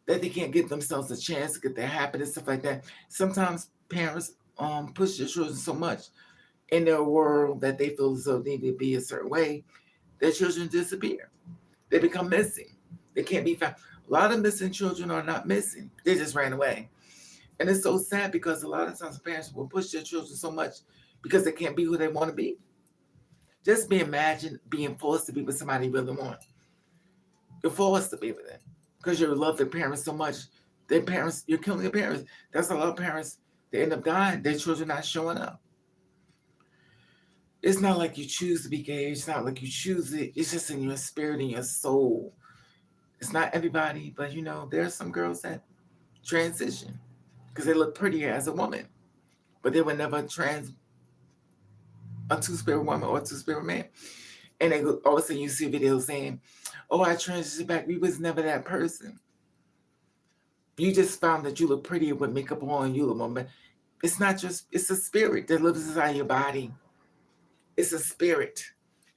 that they can't give themselves a chance to get their happiness, stuff like that. Sometimes parents push their children so much in their world that they feel as though they need to be a certain way, their children disappear. They become missing. They can't be found. A lot of missing children are not missing. They just ran away. And it's so sad because a lot of times parents will push their children so much because they can't be who they want to be. Just imagine being forced to be with somebody you really want. You're forced to be with them because you love their parents so much. Their parents, you're killing their parents. That's a lot of parents, they end up dying. Their children not showing up. It's not like you choose to be gay. It's not like you choose it. It's just in your spirit and your soul. It's not everybody, but there are some girls that transition because they look prettier as a woman, but they were never a two-spirit woman or a two-spirit man. And they all of a sudden you see videos saying, "Oh, I transitioned back. We was never that person. You just found that you look prettier with makeup on. You look more." But it's not just. It's a spirit that lives inside your body. It's a spirit.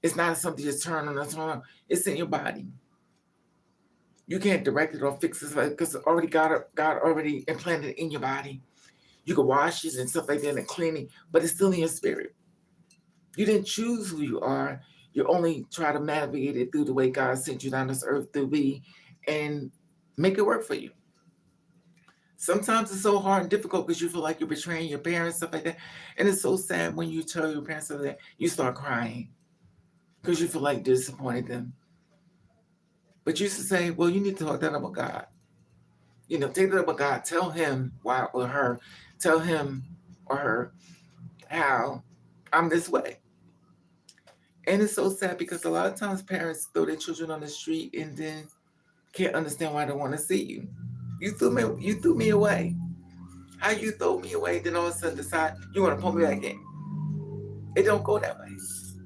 It's not something you just turn on and turn on. It's in your body. You can't direct it or fix it because God already implanted it in your body. You can wash it and stuff like that and clean it, but it's still in your spirit. You didn't choose who you are. You only try to navigate it through the way God sent you down this earth to be and make it work for you. Sometimes it's so hard and difficult because you feel like you're betraying your parents, stuff like that. And it's so sad when you tell your parents stuff like that, you start crying because you feel like you disappointed them. But you used to say, well, you need to talk that up with God. Take that up with God. Tell him why or her. Tell him or her how I'm this way. And it's so sad because a lot of times parents throw their children on the street and then can't understand why they want to see you. You threw me away. How you throw me away, then all of a sudden decide you want to pull me back in. It don't go that way.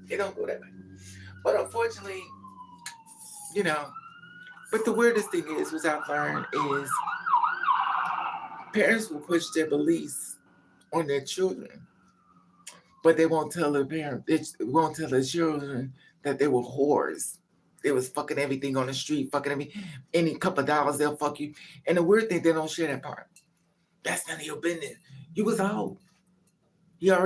It don't go that way. But unfortunately, but the weirdest thing is, which I've learned, is parents will push their beliefs on their children, but they won't tell their parents, they won't tell their children that they were whores. They was fucking everything on the street, fucking everything. Any couple of dollars, they'll fuck you. And the weird thing, they don't share that part. That's none of your business. You was out. Your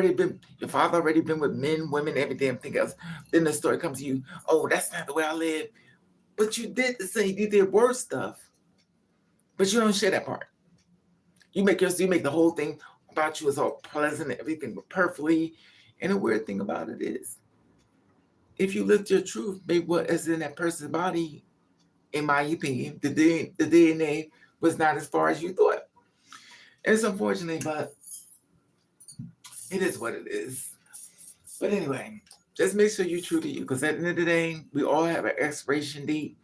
father already been with men, women, every damn thing else. Then the story comes to you, oh, that's not the way I live. But you did the same, you did worse stuff. But you don't share that part. You make the whole thing about you is all pleasant, everything was perfectly. And the weird thing about it is, if you live your truth, maybe what is in that person's body in my opinion. The DNA was not as far as you thought. It's unfortunate, but it is what it is. But anyway, just make sure you're true to you, because at the end of the day, we all have an expiration date,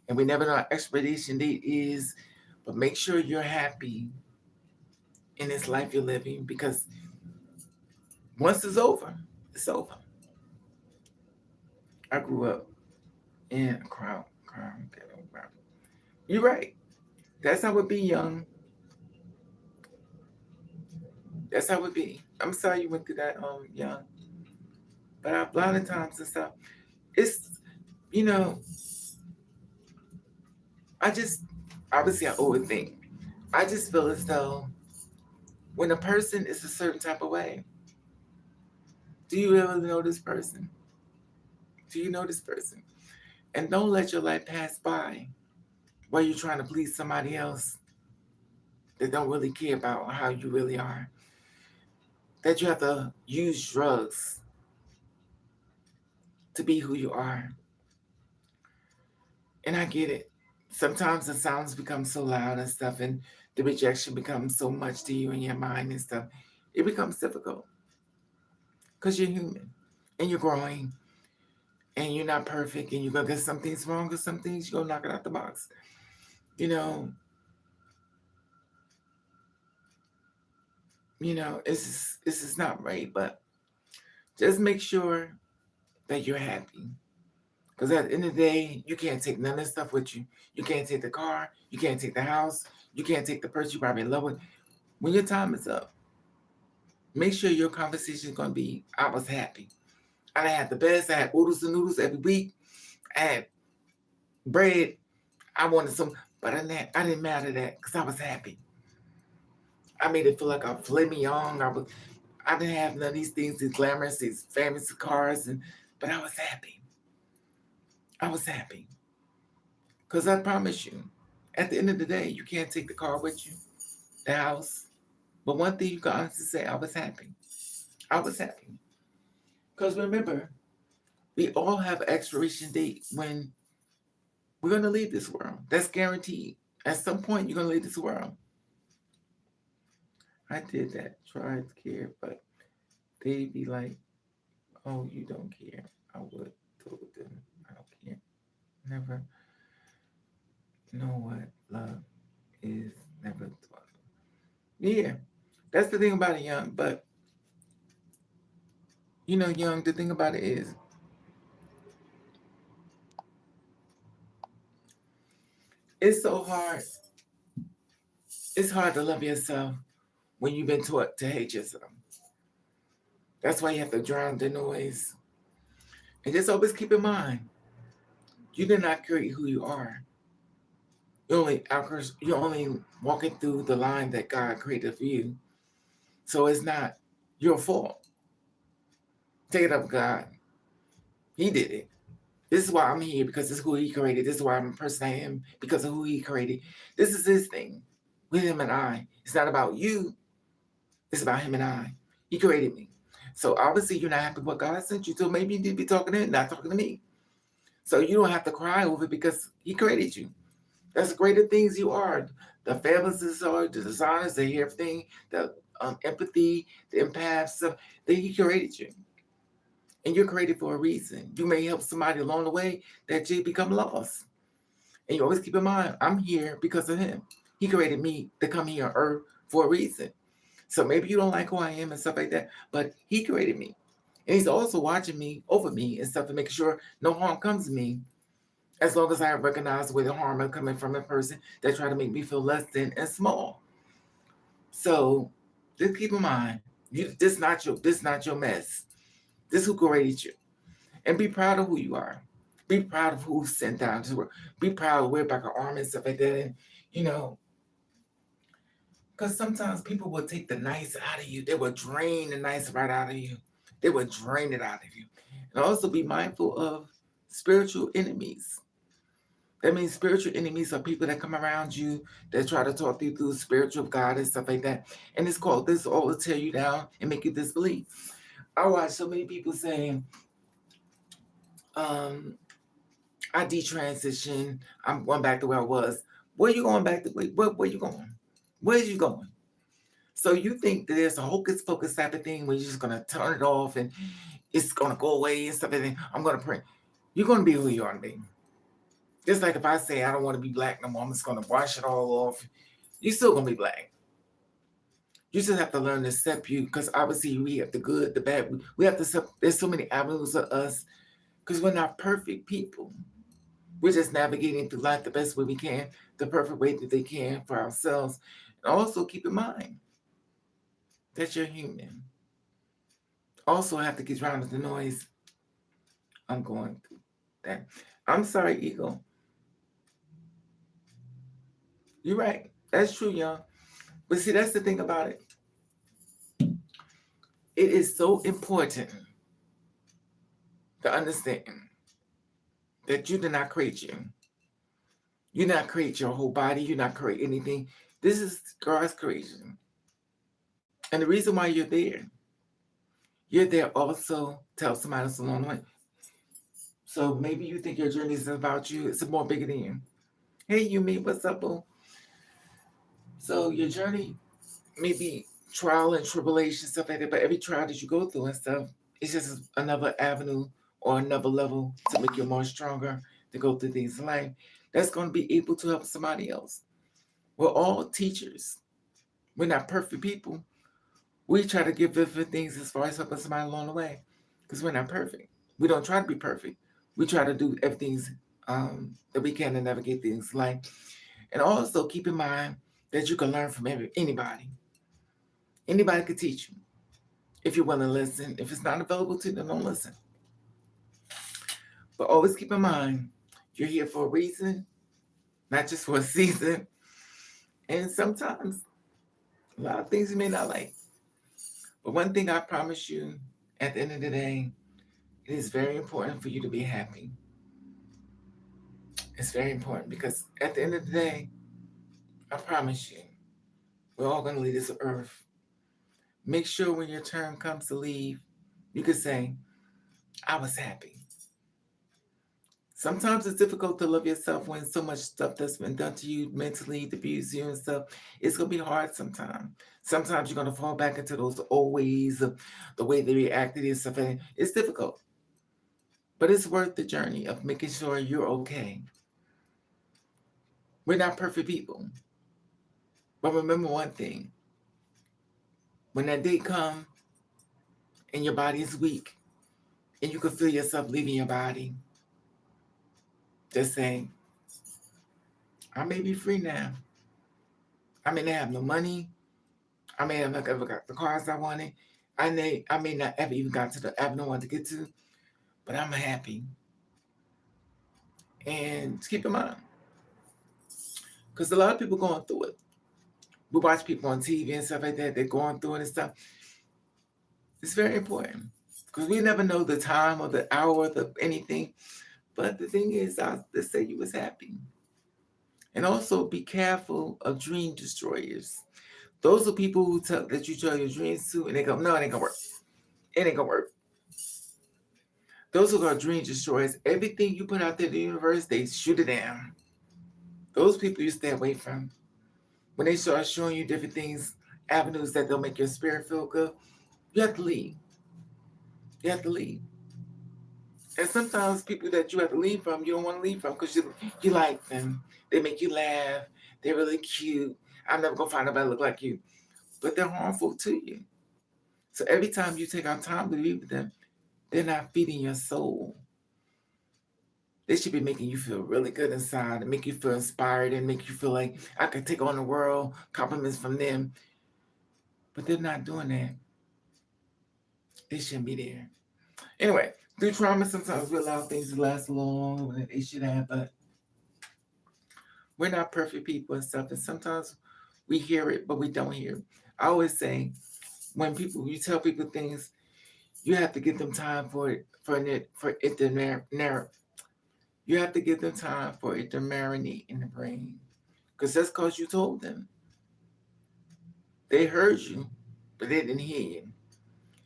and we never know what expiration date is. But make sure you're happy in this life you're living, because once it's over, it's over. I grew up in a crown ghetto. You're right. That's how it be, young. That's how it be. I'm sorry you went through that, young. But a lot of times and stuff, it's, you know, I just, obviously I overthink. I just feel as though when a person is a certain type of way, do you really know this person? Do you know this person? And don't let your life pass by while you're trying to please somebody else that don't really care about how you really are. That you have to use drugs to be who you are. And I get it. Sometimes the sounds become so loud and stuff, and the rejection becomes so much to you in your mind and stuff. It becomes difficult because you're human and you're growing and you're not perfect, and you're going to get some things wrong, or some things you're going to knock it out the box. You know, it's just not right, but just make sure that you're happy. Because at the end of the day, you can't take none of this stuff with you. You can't take the car. You can't take the house. You can't take the person you probably in love with. When your time is up, make sure your conversation is going to be, I was happy. I had the best. I had oodles and noodles every week. I had bread. I wanted some, but I didn't matter that because I was happy. I made it feel like I'm flaming young. I didn't have none of these things, these glamorous, these famous cars, but I was happy. I was happy. Because I promise you, at the end of the day, you can't take the car with you, the house. But one thing you can honestly say, I was happy. I was happy. Because remember, we all have an expiration date when we're going to leave this world. That's guaranteed. At some point, you're going to leave this world. I did that, tried to care, but they'd be like, oh, you don't care. I would told them, I don't care. Never know what love is, never thought. Yeah, that's the thing about it, young. But, young, the thing about it is, it's so hard. It's hard to love yourself when you've been taught to hate yourself. That's why you have to drown the noise. And just always keep in mind, you did not create who you are. You're only walking through the line that God created for you. So it's not your fault. Take it up, God. He did it. This is why I'm here, because this is who He created. This is why I'm the person I am, because of who He created. This is His thing with Him and I. It's not about you. It's about Him and I. He created me. So obviously you're not happy with what God sent you. So maybe you need to be talking to Him, not talking to me. So you don't have to cry over it because He created you. That's the greater things you are. The fabulous are, the designers, the everything, the empathy, the empaths, stuff. That He created you. And you're created for a reason. You may help somebody along the way that you become lost. And you always keep in mind, I'm here because of Him. He created me to come here on earth for a reason. So maybe you don't like who I am and stuff like that, but He created me. And He's also watching me, over me and stuff, to make sure no harm comes to me, as long as I recognize where the harm is coming from a person that try to make me feel less than and small. So just keep in mind, this not your mess. This is who created you. And be proud of who you are. Be proud of who's sent down to work. Be proud of wear back an arm and stuff like that. And because sometimes people will take the nice out of you. They will drain the nice right out of you. They will drain it out of you. And also be mindful of spiritual enemies. That means spiritual enemies are people that come around you that try to talk you through spiritual God and stuff like that. And it's called this all to tear you down and make you disbelieve. I watch so many people saying, I detransition. I'm going back to where I was. Where you going back to? Where you going? Where's you going? So you think that there's a hocus pocus type of thing where you're just gonna turn it off and it's gonna go away and stuff, and then I'm gonna pray. You're gonna be who you want to be. Just like if I say I don't want to be black no more, I'm just gonna wash it all off. You're still gonna be black. You just have to learn to accept you, because obviously we have the good, the bad. We have to accept. There's so many avenues of us because we're not perfect people. We're just navigating through life the best way we can, the perfect way that they can for ourselves. And also keep in mind that you're human. Also have to get around with the noise. I'm going through that. I'm sorry, ego. You're right. That's true, y'all. But see, that's the thing about it. It is so important to understand that you did not create you. You did not create your whole body. You did not create anything. This is God's creation. And the reason why you're there also to help somebody else along the way. So maybe you think your journey is about you. It's more bigger than you. Hey, you mean what's up, boo? So your journey may be trial and tribulation, stuff like that, but every trial that you go through and stuff, it's just another avenue or another level to make you more stronger to go through things in life. That's going to be able to help somebody else. We're all teachers. We're not perfect people. We try to give different things as far as helping somebody along the way, because we're not perfect. We don't try to be perfect. We try to do everything that we can to navigate things in life. And also keep in mind that you can learn from anybody. Anybody could teach you if you want to listen. If it's not available to you, then don't listen. But always keep in mind, you're here for a reason, not just for a season. And sometimes a lot of things you may not like. But one thing I promise you, at the end of the day, it is very important for you to be happy. It's very important because at the end of the day, I promise you, we're all going to leave this earth. Make sure when your turn comes to leave, you can say, I was happy. Sometimes it's difficult to love yourself when so much stuff that's been done to you mentally, to abuse you and stuff. It's going to be hard sometimes. Sometimes you're going to fall back into those old ways of the way they reacted and stuff. And it's difficult. But it's worth the journey of making sure you're okay. We're not perfect people. But remember one thing. When that day comes and your body is weak and you can feel yourself leaving your body, just saying, I may be free now. I may not have no money. I may have not ever got the cars I wanted. I may not ever even got to the avenue I wanted to get to, but I'm happy. And keep in mind, because a lot of people going through it. We watch people on TV and stuff like that. They're going through it and stuff. It's very important because we never know the time or the hour of anything. But the thing is, let's say you was happy. And also be careful of dream destroyers. Those are people who tell that you tell your dreams to, and they go, no, it ain't gonna work. It ain't gonna work. Those are called dream destroyers. Everything you put out there in the universe, they shoot it down. Those people you stay away from. When they start showing you different things, avenues that they'll make your spirit feel good, you have to leave. You have to leave. And sometimes people that you have to leave from, you don't want to leave from because you like them. They make you laugh. They're really cute. I'm never gonna find nobody that look like you. But they're harmful to you. So every time you take out time to be with them, they're not feeding your soul. They should be making you feel really good inside and make you feel inspired and make you feel like I could take on the world, compliments from them. But they're not doing that. They shouldn't be there. Anyway, through trauma, sometimes we allow things to last longer than they should have, but we're not perfect people and stuff. And sometimes we hear it, but we don't hear it. I always say, when you tell people things, you have to give them time for it to narrow. You have to give them time for it to marinate in the brain, because that's because you told them. They heard you, but they didn't hear you.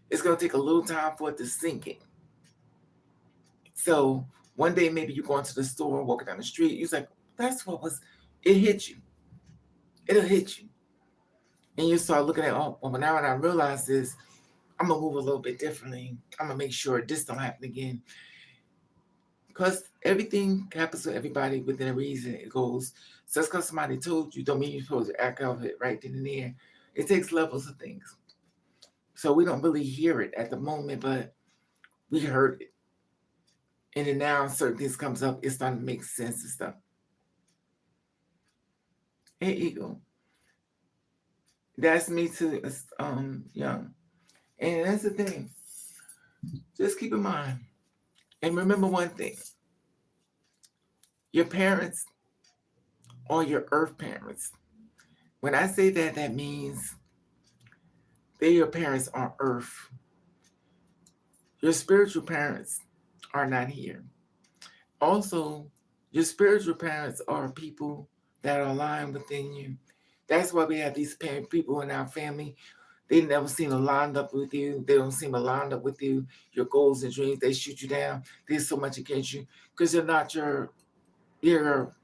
It's gonna take a little time for it to sink in. So One day, maybe you're going to the store, walking down the street. You're like, that's what was, it hit you. It'll hit you. And you start looking at, oh, well, now when I realize this, I'm going to move a little bit differently. I'm going to make sure this don't happen again. Because everything happens to everybody within a reason. It goes, just because somebody told you, don't mean you're supposed to act out of it right then and there. It takes levels of things. So we don't really hear it at the moment, but we heard it. And then now certain things comes up, it's starting to make sense and stuff. Hey, Eagle. That's me too, young. And that's the thing. Just keep in mind. And remember one thing. Your parents are your earth parents. When I say that, that means they're your parents on earth. Your spiritual parents are not here. Also, your spiritual parents are people that are aligned within you. That's why we have these people in our family. They never seem aligned up with you. They don't seem aligned up with you, your goals and dreams. They shoot you down. There's so much against you because they're not your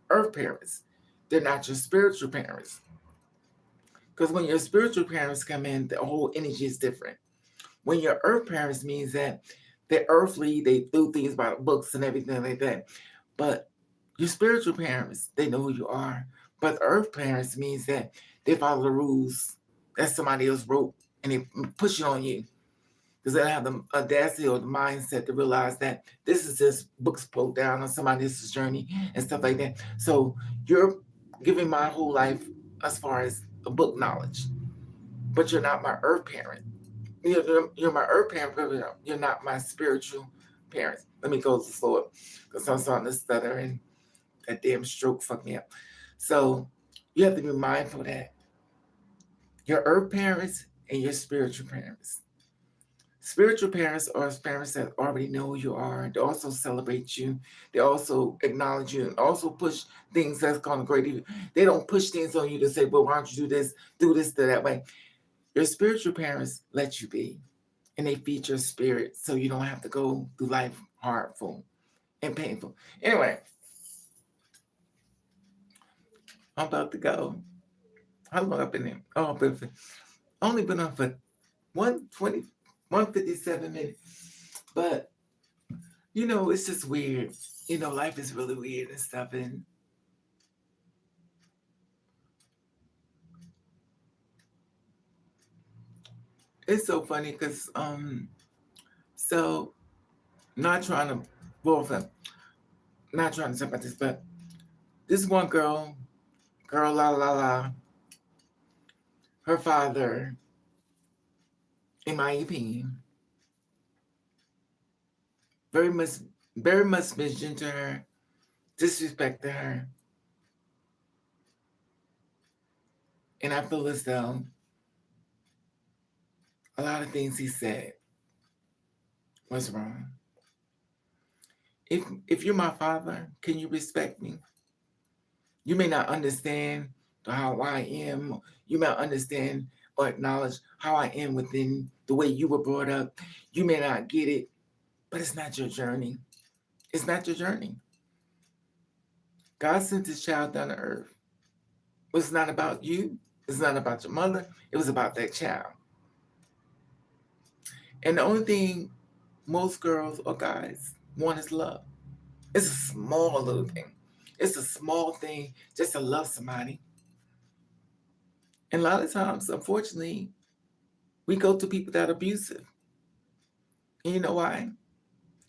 earth parents. They're not your spiritual parents. Because when your spiritual parents come in, the whole energy is different. When your earth parents means that they're earthly, they do things by the books and everything like that. But your spiritual parents, they know who you are. But the earth parents means that they follow the rules that somebody else wrote and they push it on you. Because they have the audacity or the mindset to realize that this is just books pulled down on somebody else's journey and stuff like that. So you're giving my whole life as far as a book knowledge, but you're not my earth parent. You're my earth parent, but you're not my spiritual parents. Let me go slow up because I'm starting to stutter and that damn stroke fucked me up. So you have to be mindful that your earth parents and your spiritual parents. Spiritual parents are parents that already know who you are. They also celebrate you. They also acknowledge you and also push things that's kind of great. They don't push things on you to say, well, why don't you do this, that way. Your spiritual parents let you be, and they feed your spirit so you don't have to go through life hardful and painful. Anyway, I'm about to go. How long I've been there? Oh, I've only been on for 120, 157 minutes. But, it's just weird. Life is really weird and stuff. And it's so funny because, so not trying to, well, not trying to talk about this, but this one girl, la la la, her father, in my opinion, very much mentioned to her, disrespected her. And I feel as though a lot of things he said was wrong. If you're my father, can you respect me? You may not understand how I am. You may not understand or acknowledge how I am within the way you were brought up. You may not get it, but it's not your journey. It's not your journey. God sent his child down to earth. It's not about you. It's not about your mother. It was about that child. And the only thing most girls or guys want is love. It's a small little thing. It's a small thing just to love somebody. And a lot of times, unfortunately, we go to people that are abusive. And you know why?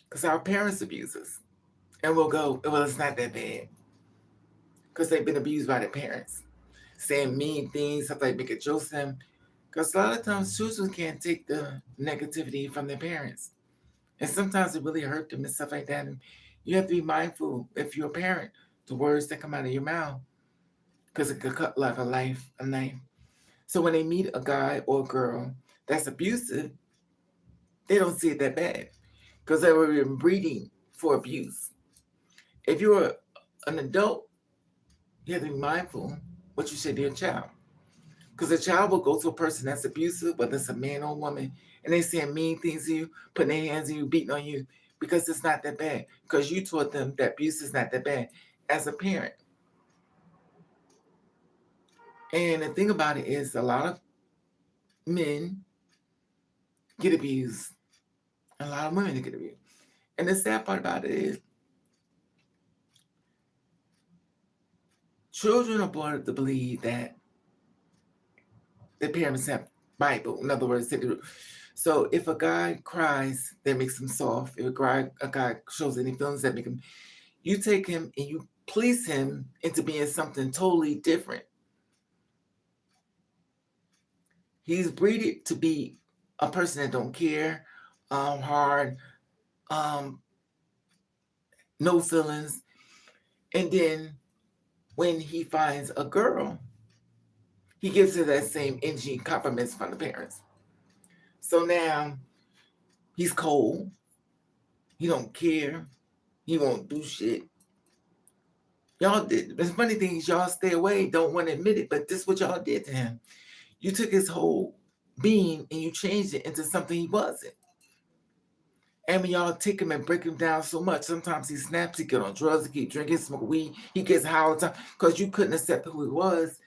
Because our parents abuse us. And we'll go, well, it's not that bad. Because they've been abused by their parents. Saying mean things, stuff like making jokes to them. Because a lot of times children can't take the negativity from their parents. And sometimes it really hurt them and stuff like that. And you have to be mindful, if you're a parent, the words that come out of your mouth. Because it could cut like a knife. So when they meet a guy or a girl that's abusive, they don't see it that bad. Because they were breeding for abuse. If you're an adult, you have to be mindful what you say to your child. Because a child will go to a person that's abusive, whether it's a man or a woman, and they saying mean things to you, putting their hands on you, beating on you. because it's not that bad. Because you taught them that abuse is not that bad as a parent. And the thing about it is, a lot of men get abused, a lot of women get abused. And the sad part about it is, children are brought up to believe that the parents have Bible. In other words, so if a guy cries, that makes him soft. If a guy shows any feelings, that make him, you take him and you police him into being something totally different. He's breeded to be a person that don't care, hard, um, no feelings. And then when he finds a girl, he gives her that same energy and compliments from the parents. So now he's cold. He don't care. He won't do shit. Y'all did. The funny thing is, y'all stay away, don't want to admit it, but this is what y'all did to him. You took his whole being and you changed it into something he wasn't. And when y'all take him and break him down so much, sometimes he snaps, he get on drugs, he keep drinking, smoke weed, he gets high all the time because you couldn't accept who he was,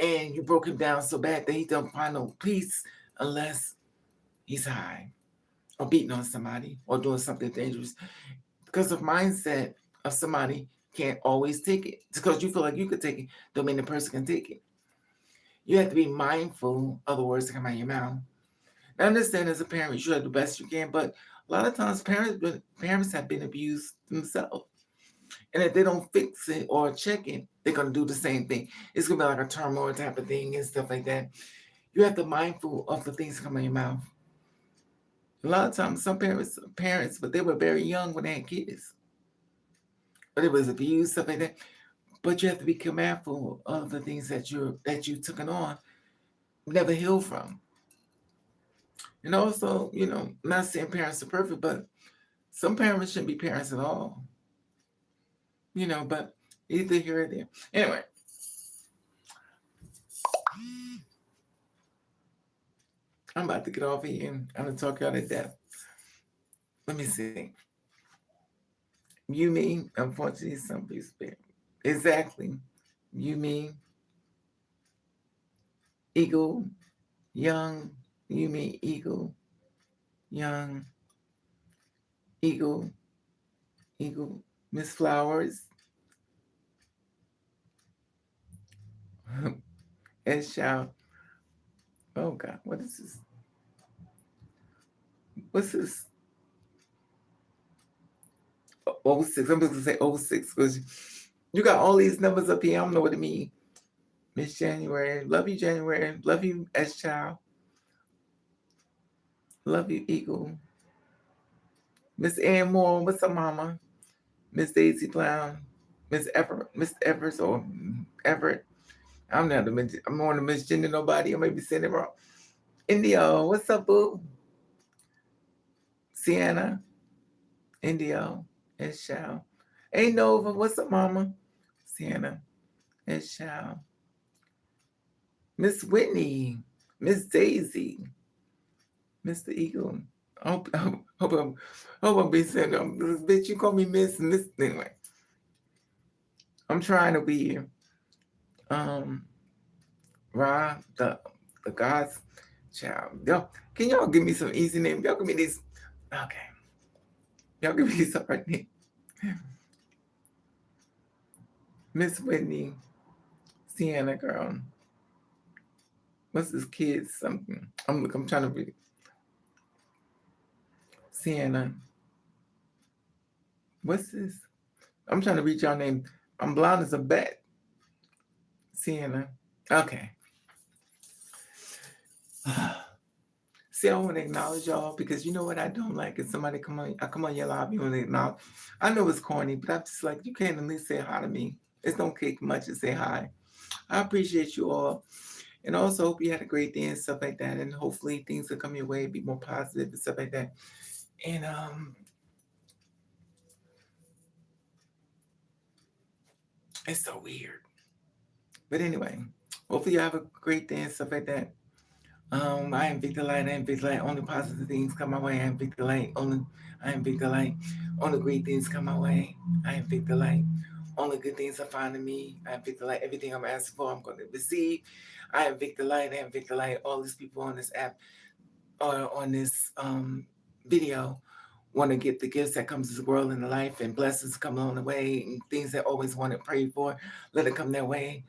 and you broke him down so bad that he don't find no peace unless he's high or beating on somebody or doing something dangerous. Because of mindset of somebody can't always take it. Just because you feel like you could take it, don't mean the person can take it. You have to be mindful of the words that come out of your mouth. Now, I understand as a parent, you should do the best you can, but a lot of times parents have been abused themselves. And if they don't fix it or check it, they're going to do the same thing. It's going to be like a turmoil type of thing and stuff like that. You have to be mindful of the things that come out of your mouth. A lot of times, some parents, but they were very young when they had kids. But it was abused, stuff like that. But you have to be careful of the things that you took on, never heal from. And also, I'm not saying parents are perfect, but some parents shouldn't be parents at all. But either here or there. Anyway, I'm about to get off here and I'm gonna talk y'all to death. Let me see. You mean, unfortunately, some people spare. Exactly. You mean eagle, young. You mean eagle, young, eagle, eagle, Miss Flowers, and shout. Oh God, what is this? What's this? Oh, 06. I'm just gonna say 06 because you got all these numbers up here. I don't know what it means. Miss January, love you, January, love you, S Child, love you, Eagle. Miss Ann Moore, what's up, Mama? Miss Daisy Brown, Miss Evers or Everett. I'm not the I'm on the misgender nobody. I may be saying it wrong. Indio, what's up, boo? Sienna, Indio, S Child. Hey Nova, what's up, Mama? Sienna, S Child. Miss Whitney, Miss Daisy, Mr. Eagle. Hope I'm being saying, bitch, you call me Miss. Anyway, I'm trying to be, Ra, the God's child. Y'all, can y'all give me some easy names? Y'all give me these. Okay. Y'all give me these hard names. Miss Whitney, Sienna girl. What's this kid? Something. I'm trying to read. Sienna. What's this? I'm trying to read y'all name. I'm blind as a bat. Sienna. Okay. See, I want to acknowledge y'all because you know what I don't like is somebody I come on your live, you want to acknowledge. I know it's corny, but I'm just like, you can't at least say hi to me. It don't take much to say hi. I appreciate you all. And also hope you had a great day and stuff like that. And hopefully things will come your way, be more positive and stuff like that. And it's so weird. But anyway, hopefully you have a great day and stuff like that. I am Victor Light. I am Victor Light. Only positive things come my way. I am Victor Light. I am Victor Light. Only great things come my way. I am Victor Light. Only good things are found in me. I am Victor Light. Everything I'm asking for, I'm going to receive. I am Victor Light. I am Victor Light. All these people on this app or on this video want to get the gifts that comes to the world in the life and blessings come along the way and things that always want to pray for. Let it come their way.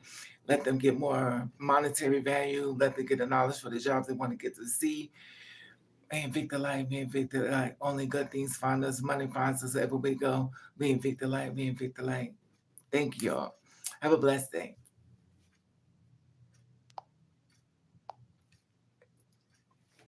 Let them get more monetary value. Let them get the knowledge for the jobs they want to get to see. And Victor Light, me and Victor Light. Only good things find us. Money finds us everywhere we go. Me and Victor Light, me and Victor Light. Thank you all. Have a blessed day.